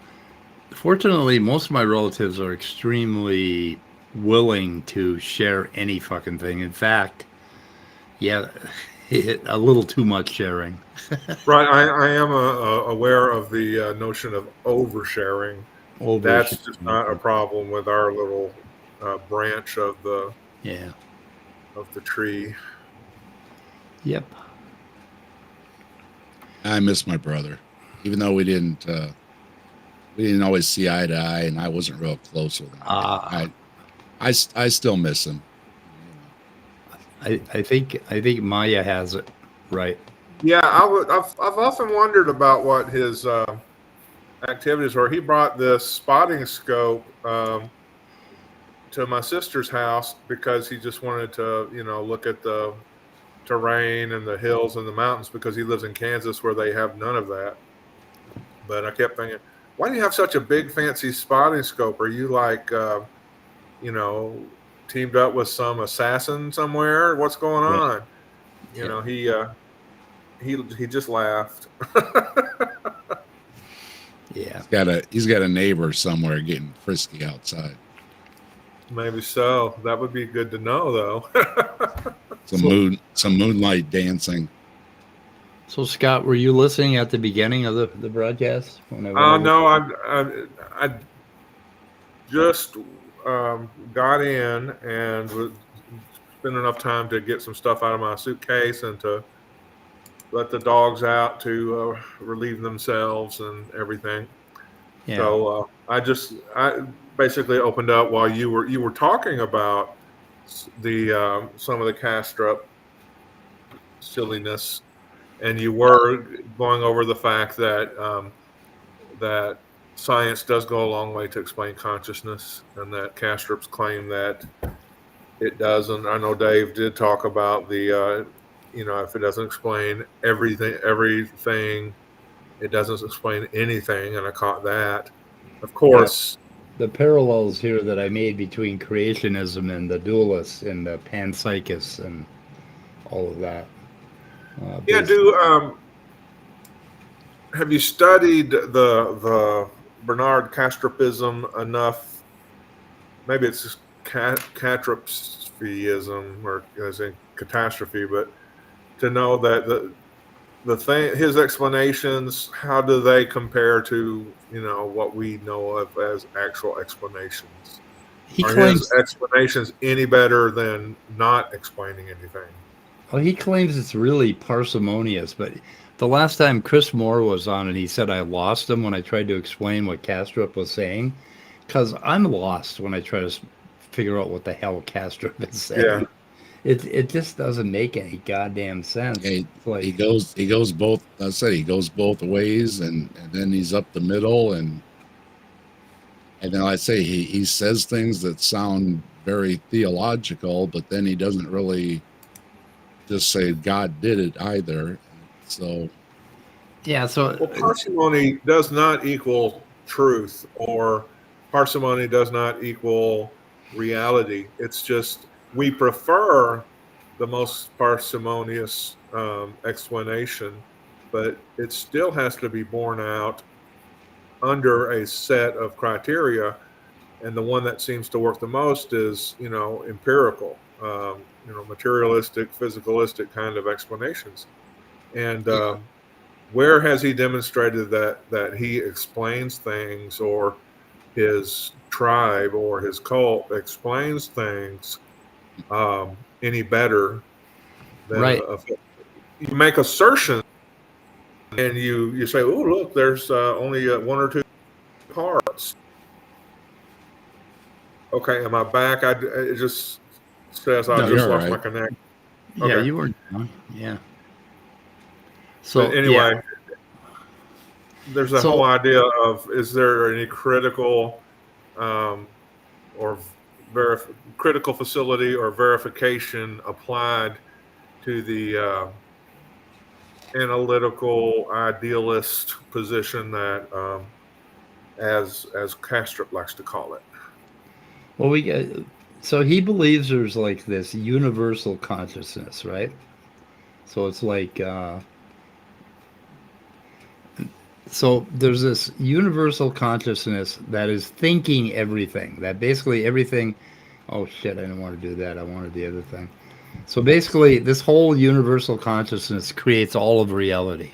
Fortunately, most of my relatives are extremely willing to share any fucking thing. In fact, yeah, a little too much sharing. Right. I am aware of the notion of oversharing. That's just not a Oversharing. problem with our little branch of Yeah. the tree. Yep. I miss my brother, even though we didn't always see eye to eye, and I wasn't real close with him. I still miss him. I think Maya has it right. Yeah, I've often wondered about what his activities were. He brought this spotting scope to my sister's house because he just wanted to, look at the terrain and the hills and the mountains, because he lives in Kansas where they have none of that. But I kept thinking, why do you have such a big fancy spotting scope? Are you like, teamed up with some assassin somewhere? What's going on? He just laughed. Yeah. He's got a neighbor somewhere getting frisky outside. Maybe so. That would be good to know, though. Some moonlight dancing. So Scott, were you listening at the beginning of the broadcast? No, I just got in and spent enough time to get some stuff out of my suitcase and to let the dogs out to relieve themselves and everything. Yeah. So I basically opened up while you were talking about the some of the Kastrup silliness, and you were going over the fact that that science does go a long way to explain consciousness, and that Kastrup's claim that it doesn't. I know Dave did talk about the if it doesn't explain everything, it doesn't explain anything, and I caught that. Of course, the parallels here that I made between creationism and the dualists and the panpsychists and all of that. Have you studied the Bernard Kastrupism enough? Maybe it's just Kastrupsism, or as in catastrophe, but to know that the thing, his explanations, how do they compare to what we know of as actual explanations? Are his explanations any better than not explaining anything? Well, he claims it's really parsimonious, but the last time Chris Moore was on and he said I lost him when I tried to explain what Kastrup was saying, because I'm lost when I try to figure out what the hell Kastrup is saying. Yeah. It just doesn't make any goddamn sense. He goes both. I said he goes both ways, and then he's up the middle, and then I say he says things that sound very theological, but then he doesn't really just say God did it either. So yeah. So parsimony does not equal truth, or parsimony does not equal reality. It's just we prefer the most parsimonious explanation, but it still has to be borne out under a set of criteria, and the one that seems to work the most is empirical, materialistic, physicalistic kind of explanations. And where has he demonstrated that he explains things, or his tribe or his cult explains things any better than right? You make assertions, and you say, "Oh, look, there's only one or two parts." Okay, am I back? It just says I just lost my connection. Yeah, okay. You were. Yeah. So but anyway, there's a whole idea of, is there any critical or critical facility or verification applied to the analytical idealist position that, as Kastrup likes to call it. Well, so he believes there's like this universal consciousness, right? So it's like, so there's this universal consciousness that is thinking everything, that basically everything, oh shit, I didn't want to do that. I wanted the other thing. So basically, this whole universal consciousness creates all of reality,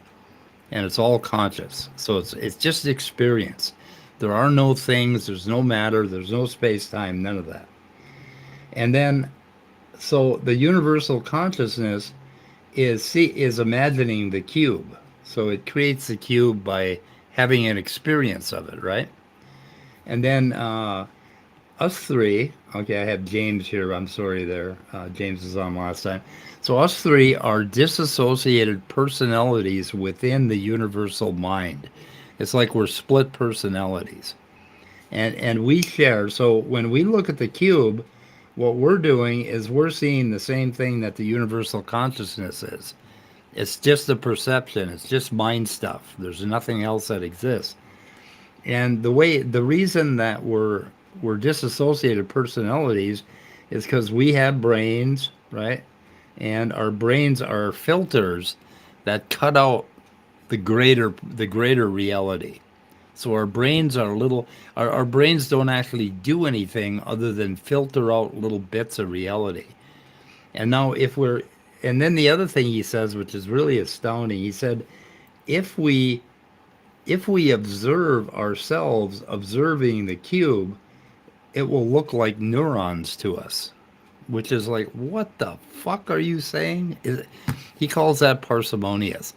and it's all conscious. So it's just experience. There are no things, there's no matter, there's no space-time, none of that. And then, so the universal consciousness is imagining the cube. So it creates the cube by having an experience of it, right? And then us three, okay, I have James here, I'm sorry there. James was on last time. So us three are disassociated personalities within the universal mind. It's like we're split personalities. And we share. So when we look at the cube, what we're doing is we're seeing the same thing that the universal consciousness is. It's just a perception. It's just mind stuff. There's nothing else that exists. And the reason that we're disassociated personalities is because we have brains, right? And our brains are filters that cut out the greater reality. So our brains are our brains don't actually do anything other than filter out little bits of reality. And now and then the other thing he says, which is really astounding, he said, if we observe ourselves observing the cube, it will look like neurons to us, which is like, what the fuck are you saying? He calls that parsimonious.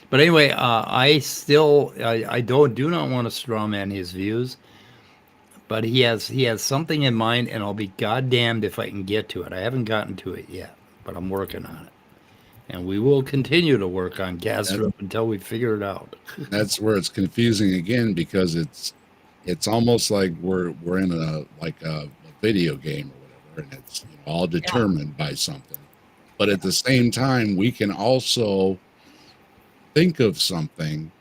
But anyway, I do not want to straw man his views, but he has something in mind, and I'll be goddamned if I can get to it. I haven't gotten to it yet, but I'm working on it, and we will continue to work on Kastrup until we figure it out. That's where it's confusing again, because it's almost like we're in a video game or whatever, and it's all determined by something. But at the same time, we can also think of something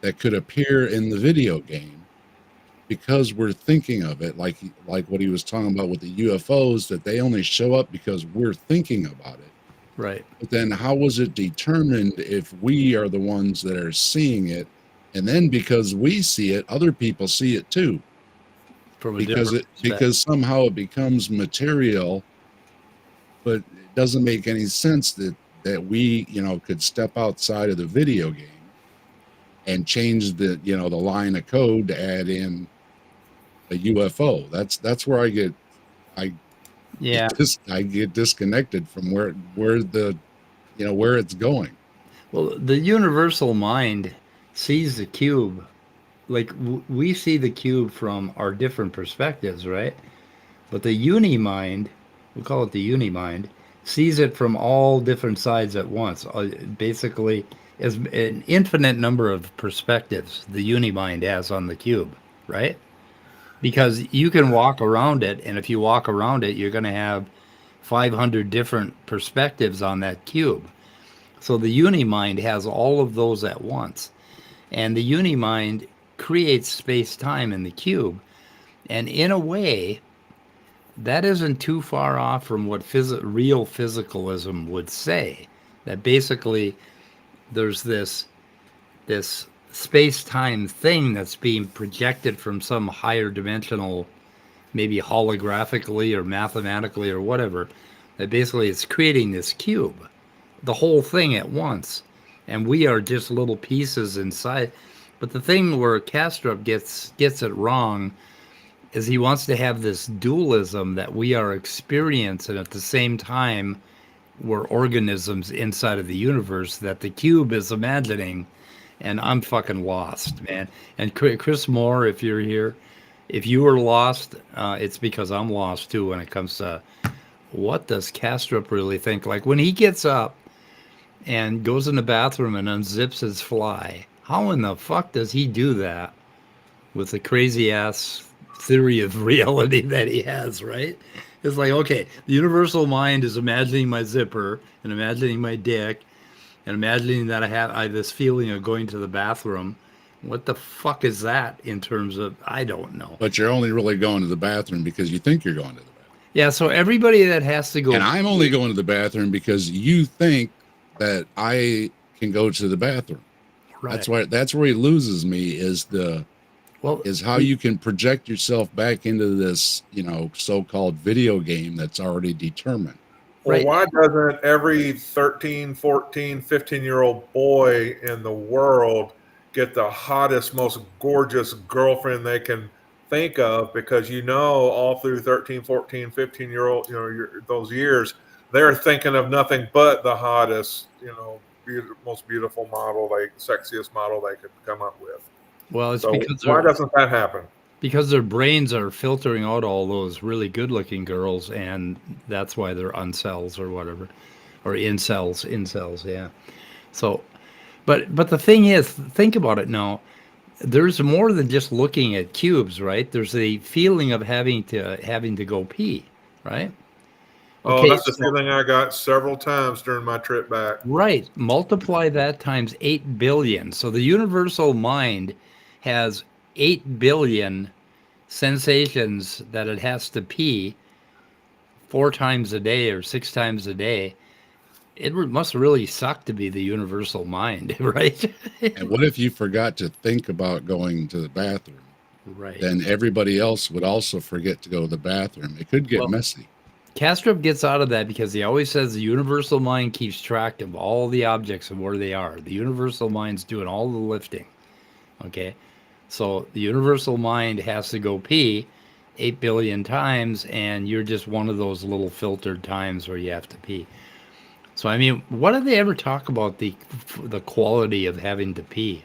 that could appear in the video game because we're thinking of it, like what he was talking about with the UFOs, that they only show up because we're thinking about it. Right. But then how was it determined if we are the ones that are seeing it? And then because we see it, other people see it too. Because somehow it becomes material, but it doesn't make any sense that we, could step outside of the video game and change the line of code to add in a UFO. That's where I get disconnected from where it's going. Well, the universal mind sees the cube, like we see the cube from our different perspectives, right? But the uni-mind, we call it the uni-mind, sees it from all different sides at once. Basically, as an infinite number of perspectives the uni-mind has on the cube, right? Because you can walk around it, and if you walk around it, you're going to have 500 different perspectives on that cube. So the uni-mind has all of those at once. And the uni-mind creates space-time in the cube. And in a way, that isn't too far off from what real physicalism would say. That basically there's this space-time thing that's being projected from some higher dimensional, maybe holographically or mathematically or whatever, that basically it's creating this cube, the whole thing at once. And we are just little pieces inside. But the thing where Kastrup gets it wrong is he wants to have this dualism that we are experience, and at the same time we're organisms inside of the universe that the cube is imagining. And I'm fucking lost, man. And Chris Moore, if you're here, if you were lost, it's because I'm lost too when it comes to what does Kastrup really think. Like when he gets up and goes in the bathroom and unzips his fly, how in the fuck does he do that with the crazy ass theory of reality that he has, right? It's like, okay, the universal mind is imagining my zipper and imagining my dick and imagining that I have this feeling of going to the bathroom. What the fuck is that in terms of, I don't know. But you're only really going to the bathroom because you think you're going to the bathroom. Yeah, so everybody that has to go. And I'm only going to the bathroom because you think that I can go to the bathroom. Right. That's where he loses me is how you can project yourself back into this, so-called video game that's already determined. Well, right. Why doesn't every 13, 14, 15-year-old boy in the world get the hottest, most gorgeous girlfriend they can think of? Because all through 13, 14, 15-year-old, those years, they're thinking of nothing but the hottest, most beautiful model, sexiest model they could come up with. Well, it's so because why doesn't that happen? Because their brains are filtering out all those really good-looking girls, and that's why they're uncels or whatever, or incels, yeah. So, but the thing is, think about it now. There's more than just looking at cubes, right? There's the feeling of having to go pee, right? Okay, that's the feeling I got several times during my trip back. Right. Multiply that times 8 billion. So the universal mind has 8 billion sensations that it has to pee 4 times a day or 6 times a day. It must really suck to be the universal mind, right? And what if you forgot to think about going to the bathroom? Right. Then everybody else would also forget to go to the bathroom. It could get messy. Kastrup gets out of that because he always says the universal mind keeps track of all the objects and where they are. The universal mind's doing all the lifting. Okay? So the universal mind has to go pee 8 billion times, and you're just one of those little filtered times where you have to pee. So, I mean, what do they ever talk about the quality of having to pee?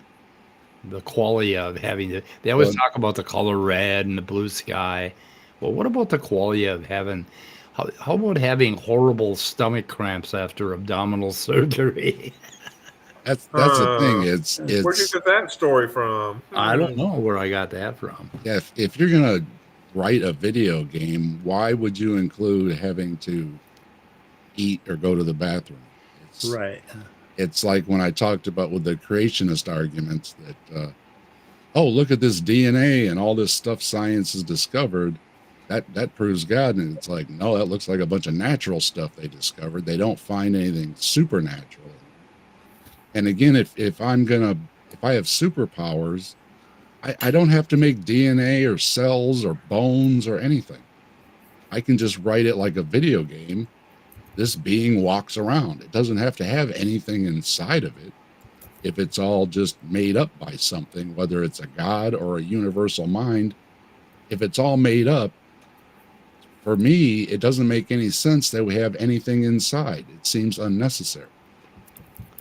The quality of having to... They always talk about the color red and the blue sky. Well, what about the quality of having... How about having horrible stomach cramps after abdominal surgery? That's the thing. It's where'd you get that story from? I don't know where I got that from. Yeah, if you're gonna write a video game, why would you include having to eat or go to the bathroom? Right. It's like when I talked about with the creationist arguments that, look at this DNA and all this stuff science has discovered. That proves God. And it's like, no, that looks like a bunch of natural stuff they discovered. They don't find anything supernatural. And again, if I have superpowers, I don't have to make DNA or cells or bones or anything. I can just write it like a video game. This being walks around. It doesn't have to have anything inside of it. If it's all just made up by something, whether it's a God or a universal mind, if it's all made up, for me, it doesn't make any sense that we have anything inside. It seems unnecessary.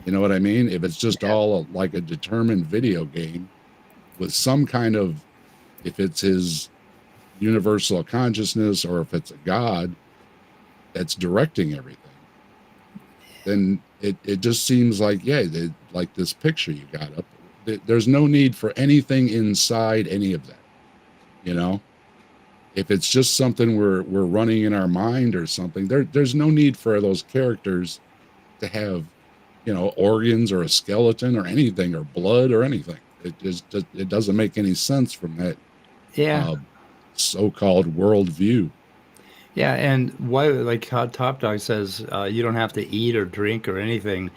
You know what I mean? If it's just all like a determined video game with some kind of, if it's his universal consciousness or if it's a God that's directing everything, then it just seems like, like this picture you got up. There's no need for anything inside any of that, If it's just something we're running in our mind or something, there's no need for those characters to have, organs or a skeleton or anything or blood or anything. It doesn't make any sense from that so-called worldview. Yeah, and why, like how Top Dog says, you don't have to eat or drink or anything.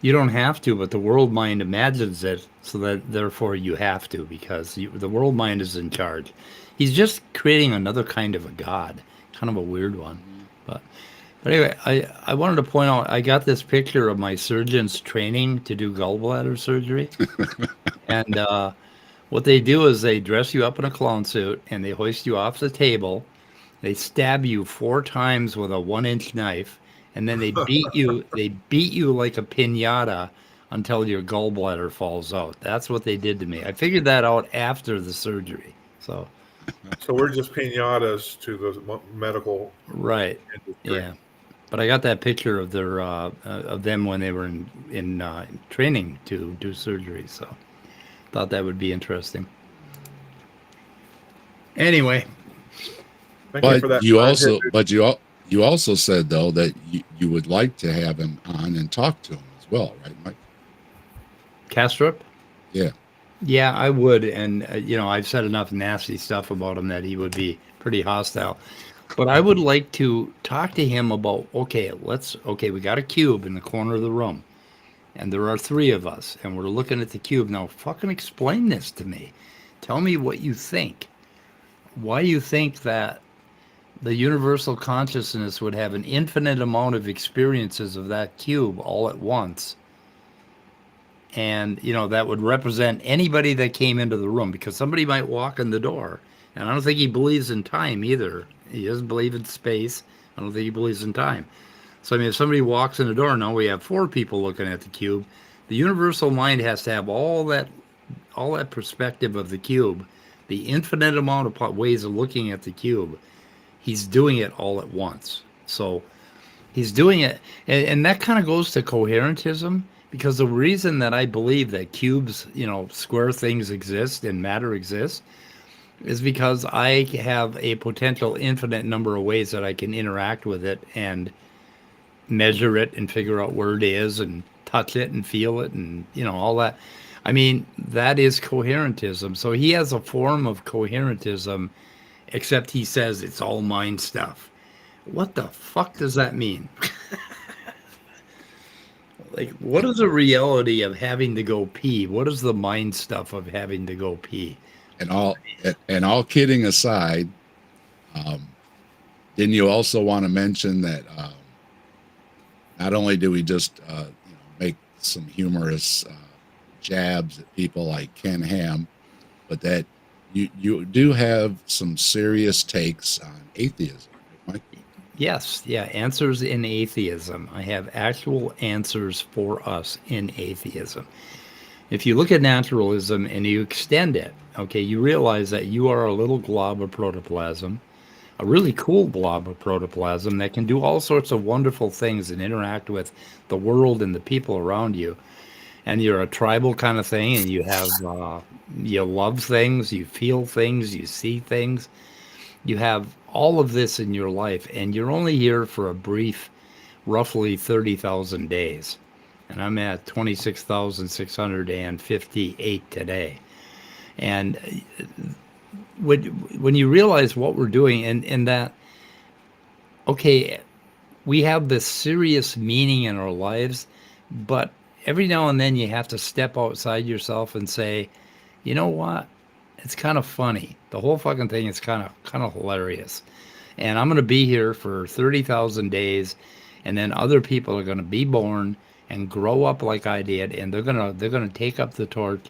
You don't have to, but the world mind imagines it, so that therefore you have to, because the world mind is in charge. He's just creating another kind of a god, kind of a weird one. But anyway, I wanted to point out, I got this picture of my surgeon's training to do gallbladder surgery. And what they do is they dress you up in a clown suit and they hoist you off the table. They stab you 4 times with a 1-inch knife, and then they beat you. They beat you like a piñata until your gallbladder falls out. That's what they did to me. I figured that out after the surgery. So we're just piñatas to the medical right industry. Yeah, but I got that picture of their of them when they were in training to do surgery. So thought that would be interesting. Anyway, Thank you for that. You also said though that you would like to have him on and talk to him as well, right, Mike? Kastrup? Yeah. Yeah, I would. And, I've said enough nasty stuff about him that he would be pretty hostile. But I would like to talk to him about, okay, we got a cube in the corner of the room. And there are 3 of us. And we're looking at the cube. Now, fucking explain this to me. Tell me what you think. Why you think that the universal consciousness would have an infinite amount of experiences of that cube all at once. And, that would represent anybody that came into the room, because somebody might walk in the door. And I don't think he believes in time either. He doesn't believe in space. I don't think he believes in time. So, I mean, if somebody walks in the door, now we have 4 people looking at the cube. The universal mind has to have all that perspective of the cube, the infinite amount of ways of looking at the cube. He's doing it all at once. So he's doing it. And that kind of goes to coherentism, because the reason that I believe that cubes, square things exist and matter exists is because I have a potential infinite number of ways that I can interact with it and measure it and figure out where it is and touch it and feel it and, all that. I mean, that is coherentism. So he has a form of coherentism, except he says it's all mind stuff. What the fuck does that mean? Like, what is the reality of having to go pee? What is the mind stuff of having to go pee? And all kidding aside, didn't you also want to mention that not only do we just make some humorous jabs at people like Ken Ham, but that you do have some serious takes on atheism, right, Mike? Yes, yeah, answers in atheism. I have actual answers for us in atheism. If you look at naturalism and you extend it, okay, you realize that you are a little glob of protoplasm, a really cool blob of protoplasm that can do all sorts of wonderful things and interact with the world and the people around you. And you're a tribal kind of thing, and you have, you love things, you feel things, you see things. You have all of this in your life, and you're only here for a brief, roughly 30,000 days. And I'm at 26,658 today. And when you realize what we're doing, and that, okay, we have this serious meaning in our lives, but every now and then you have to step outside yourself and say, you know what? It's kind of funny. The whole fucking thing is kind of hilarious. And I'm going to be here for 30,000 days, and then other people are going to be born and grow up like I did, and they're going to take up the torch,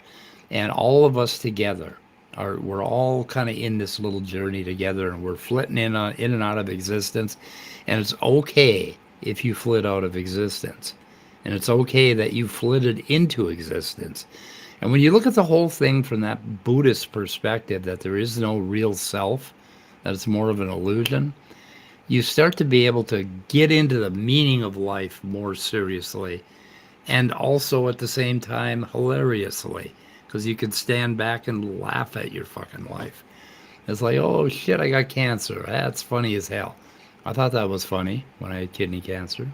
and all of us together we're all kind of in this little journey together, and we're flitting in and out of existence. And it's okay if you flit out of existence, and it's okay that you flitted into existence. And when you look at the whole thing from that Buddhist perspective, that there is no real self, that it's more of an illusion, you start to be able to get into the meaning of life more seriously, and also at the same time hilariously, because you can stand back and laugh at your fucking life. It's like, oh shit, I got cancer. That's funny as hell. I thought that was funny when I had kidney cancer.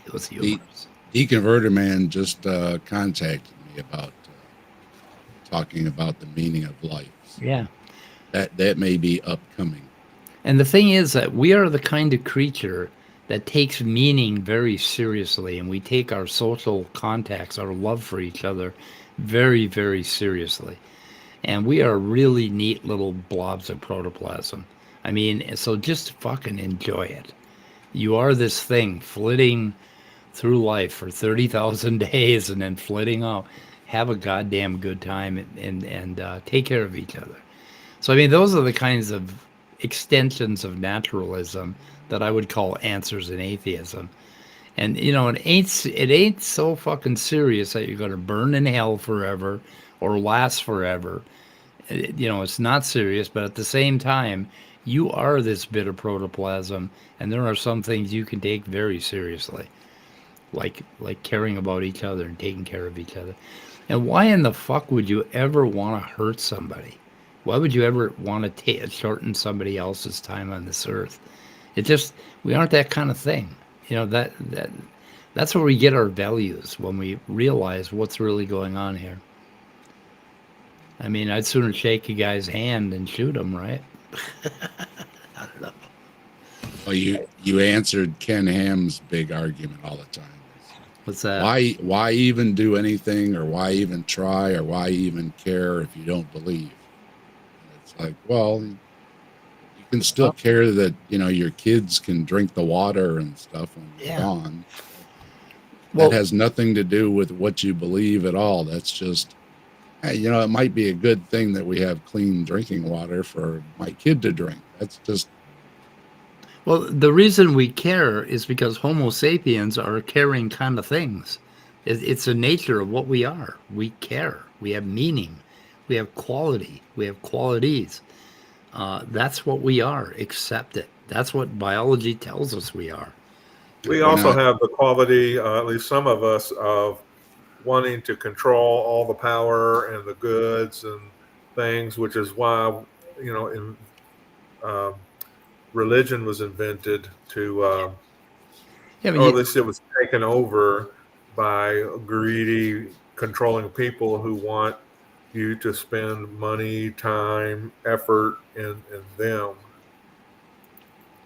It was humorous. Deconverter Man just contacted me about talking about the meaning of life. So Yeah. That may be upcoming. And the thing is that we are the kind of creature that takes meaning very seriously, and we take our social contacts, our love for each other, very, very seriously. And we are really neat little blobs of protoplasm. I mean, so just fucking enjoy it. You are this thing flitting through life for 30,000 days and then flitting out. Have a goddamn good time and take care of each other. So, I mean, those are the kinds of extensions of naturalism that I would call answers in atheism. And, it ain't so fucking serious that you're going to burn in hell forever or last forever. It's not serious, but at the same time, you are this bit of protoplasm, and there are some things you can take very seriously, like caring about each other and taking care of each other. And why in the fuck would you ever want to hurt somebody? Why would you ever want to shorten somebody else's time on this earth? We aren't that kind of thing. That's where we get our values, when we realize what's really going on here. I mean, I'd sooner shake a guy's hand than shoot him, right? I don't know. Well, you answered Ken Ham's big argument all the time. What's that? Why even do anything, or why even try, or why even care if you don't believe? And it's like, well, you can still care that your kids can drink the water and stuff when you're gone. That has nothing to do with what you believe at all. That's just, hey, it might be a good thing that we have clean drinking water for my kid to drink. That's just. Well, the reason we care is because Homo sapiens are caring kind of things. It's the nature of what we are. We care. We have meaning. We have quality. We have qualities. That's what we are. Accept it. That's what biology tells us we are. We also have the quality, at least some of us, of wanting to control all the power and the goods and things, which is why, religion was invented to, or at least it was taken over by greedy, controlling people who want you to spend money, time, effort in them.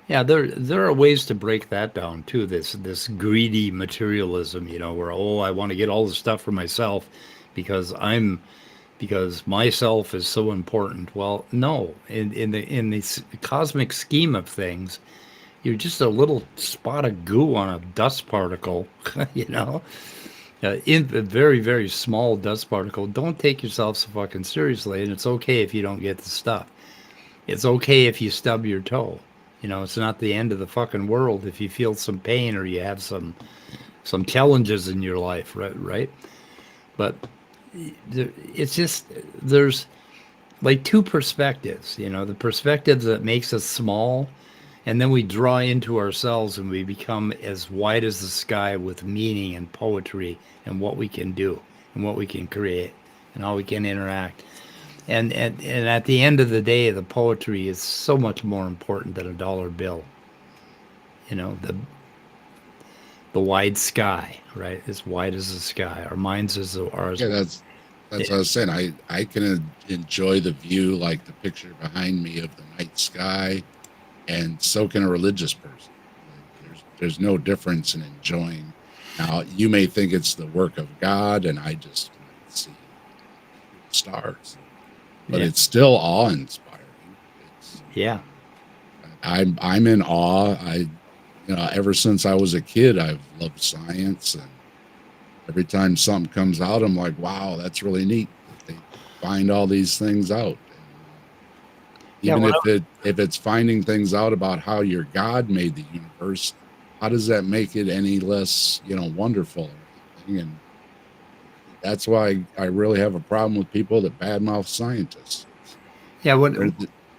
Yeah, there are ways to break that down too. This greedy materialism, where I want to get all the stuff for myself because myself is so important. Well, no, in the cosmic scheme of things, you're just a little spot of goo on a dust particle, in a very, very small dust particle. Don't take yourself so fucking seriously, and it's okay if you don't get the stuff. It's okay if you stub your toe. It's not the end of the fucking world if you feel some pain or you have some challenges in your life, right? But it's just, there's like two perspectives, the perspective that makes us small, and then we draw into ourselves and we become as wide as the sky with meaning and poetry and what we can do and what we can create and how we can interact. And at the end of the day, the poetry is so much more important than a dollar bill. The wide sky, right? As wide as the sky. Our minds as ours. Yeah, that's what I was saying. I can enjoy the view, like the picture behind me of the night sky, and so can a religious person. There's no difference in enjoying. Now, you may think it's the work of God, and I just see stars. But it's still awe-inspiring. I'm in awe. Ever since I was a kid, I've loved science, and every time something comes out, I'm like, wow, that's really neat. They find all these things out. And even if it's finding things out about how your God made the universe, how does that make it any less, wonderful or anything? And that's why I really have a problem with people that badmouth scientists. Yeah,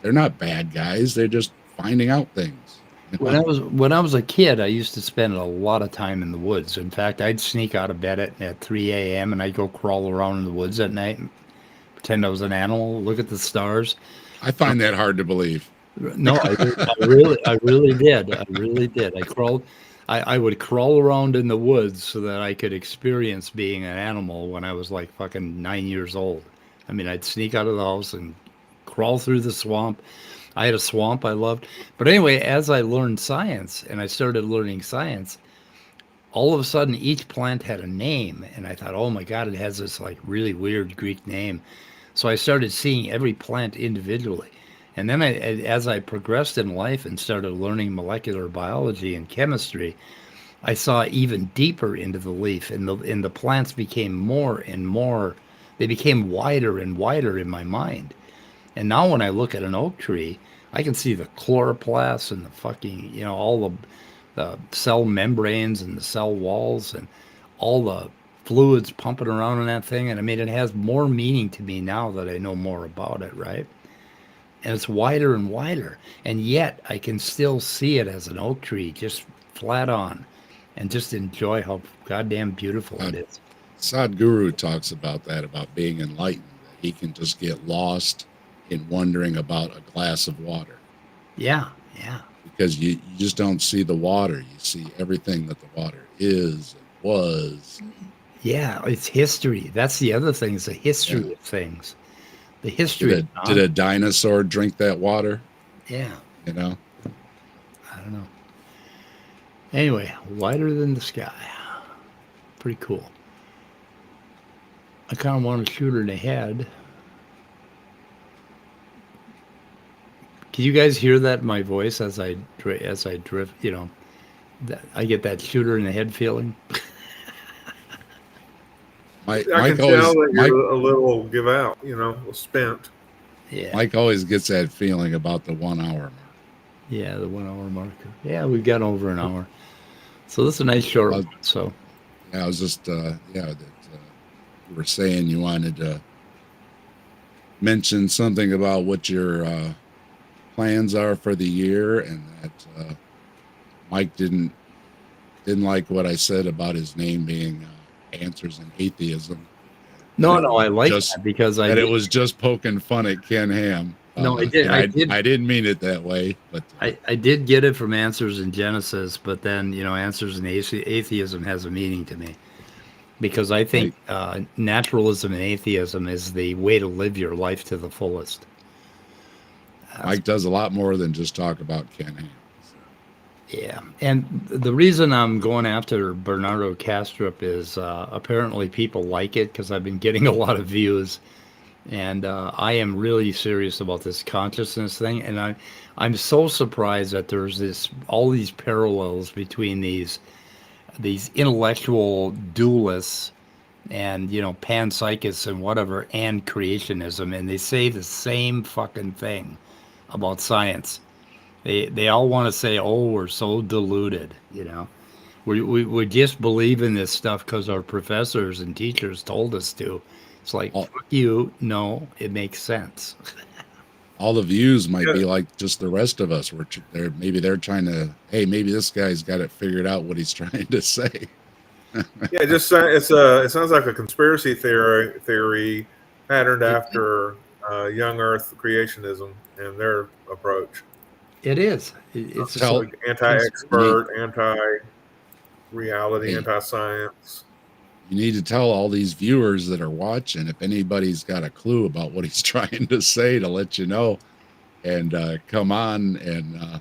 they're not bad guys. They're just finding out things. When I was a kid, I used to spend a lot of time in the woods. In fact, I'd sneak out of bed at 3 a.m. and I'd go crawl around in the woods at night, and pretend I was an animal, look at the stars. I find that hard to believe. No, I really did. I really did. I would crawl around in the woods so that I could experience being an animal when I was like fucking 9 years old. I mean, I'd sneak out of the house and crawl through the swamp. I had a swamp I loved. But anyway, as I learned science and I started learning science, all of a sudden each plant had a name. And I thought, oh my God, it has this like really weird Greek name. So I started seeing every plant individually. And then as I progressed in life and started learning molecular biology and chemistry, I saw even deeper into the leaf, and the plants became more and more, they became wider and wider in my mind. And now when I look at an oak tree, I can see the chloroplasts and the fucking, all the cell membranes and the cell walls and all the fluids pumping around in that thing. And I mean, it has more meaning to me now that I know more about it, right? And it's wider and wider. And yet I can still see it as an oak tree, just flat on, and just enjoy how goddamn beautiful it is. Sadhguru talks about that, about being enlightened. That he can just get lost in wondering about a glass of water. Yeah. Because you just don't see the water. You see everything that the water is and was. Yeah, it's history. That's the other thing, is the history of things. The history. Did a dinosaur drink that water? Yeah. You know? I don't know. Anyway, wider than the sky. Pretty cool. I kind of want to shoot her in the head. Can you guys hear that in my voice as I drift? You know, I get that shooter in the head feeling. I can tell that you're a little give out, you know, spent. Yeah. Mike always gets that feeling about the 1 hour mark. Yeah, the 1 hour marker. Yeah, we've got over an hour. So this is a nice short one. So yeah, I was just you were saying you wanted to mention something about what your plans are for the year, and that Mike didn't like what I said about his name being Answers in Atheism. No, I like that because it was just poking fun at Ken Ham. No, I did. I didn't mean it that way, but I did get it from Answers in Genesis, but then, you know, Answers in Atheism has a meaning to me, because I think naturalism and atheism is the way to live your life to the fullest. Mike does a lot more than just talk about Ken Ham. Yeah, and the reason I'm going after Bernardo Kastrup is apparently people like it because I've been getting a lot of views, and I am really serious about this consciousness thing, and I'm so surprised that there's all these parallels between these intellectual dualists and, you know, panpsychists and whatever, and creationism, and they say the same fucking thing about science. They all want to say, oh, we're so deluded, you know. We just believe in this stuff because our professors and teachers told us to. It's like, fuck you. No, it makes sense. All the views might be like just the rest of us. Maybe they're trying to, hey, maybe this guy's got it figured out what he's trying to say. Yeah, it sounds like a conspiracy theory patterned after young Earth creationism and their approach. It is. It's like anti-expert, anti-reality, anti-science. You need to tell all these viewers that are watching, if anybody's got a clue about what he's trying to say, to let you know, and come on and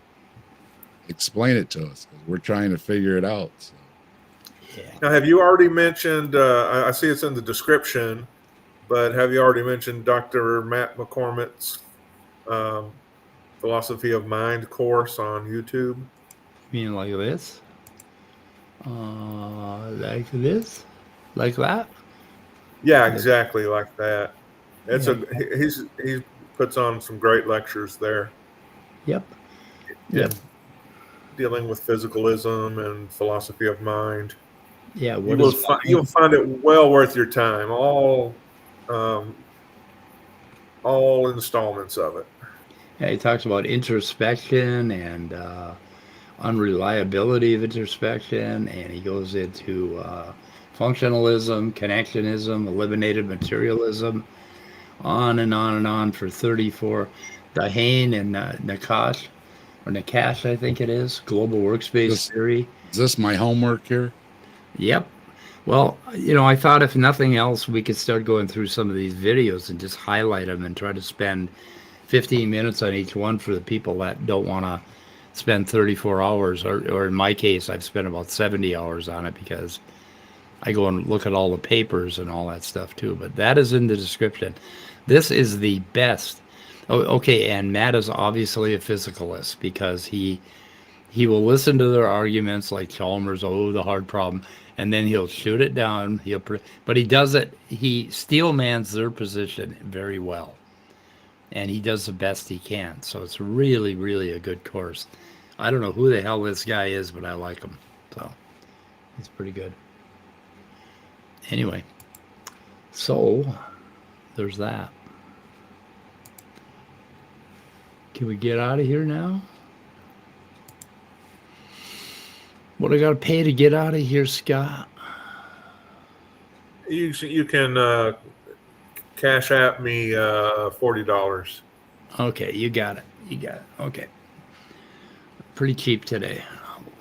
explain it to us, because we're trying to figure it out. So. Yeah. Now, have you already mentioned, I see it's in the description, but have you already mentioned Dr. Matt McCormick's Philosophy of Mind course on YouTube? You mean like this? Like this? Like that? Yeah, exactly like that. It's he puts on some great lectures there. Yep. Dealing with physicalism and philosophy of mind. Yeah, you'll find it well worth your time. All installments of it. Yeah, he talks about introspection and unreliability of introspection, and he goes into functionalism, connectionism, eliminated materialism, on and on and on for 34. Dahane and Nakash, I think it is, global workspace theory. Is this my homework here? Yep. Well, you know, I thought if nothing else, we could start going through some of these videos and just highlight them and try to spend 15 minutes on each one for the people that don't want to spend 34 hours, or in my case, I've spent about 70 hours on it because I go and look at all the papers and all that stuff too. But that is in the description. This is the best. Oh, okay, and Matt is obviously a physicalist because he will listen to their arguments like Chalmers, the hard problem, and then he'll shoot it down. But he does it. He steelmans their position very well, and he does the best he can. So it's really, really a good course. I don't know who the hell this guy is, but I like him. So he's pretty good. Anyway, so there's that. Can we get out of here now? What do I got to pay to get out of here, Scott? You can Cash App me $40. Okay, you got it. You got it. Okay. Pretty cheap today.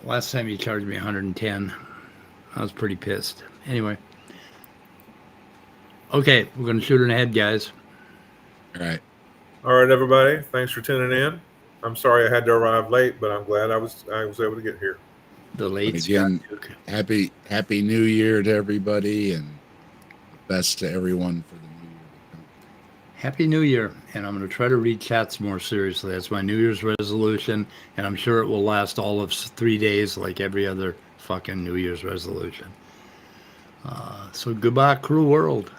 Last time you charged me 110. I was pretty pissed. Anyway. Okay, we're going to shoot in the head, guys. All right. All right, everybody. Thanks for tuning in. I'm sorry I had to arrive late, but I'm glad I was able to get here. The late again, happy New Year to everybody, and the best to everyone for the new year to come. Happy New Year, and I'm going to try to read chats more seriously. That's my New Year's resolution, and I'm sure it will last all of 3 days like every other fucking New Year's resolution. So goodbye, cruel world.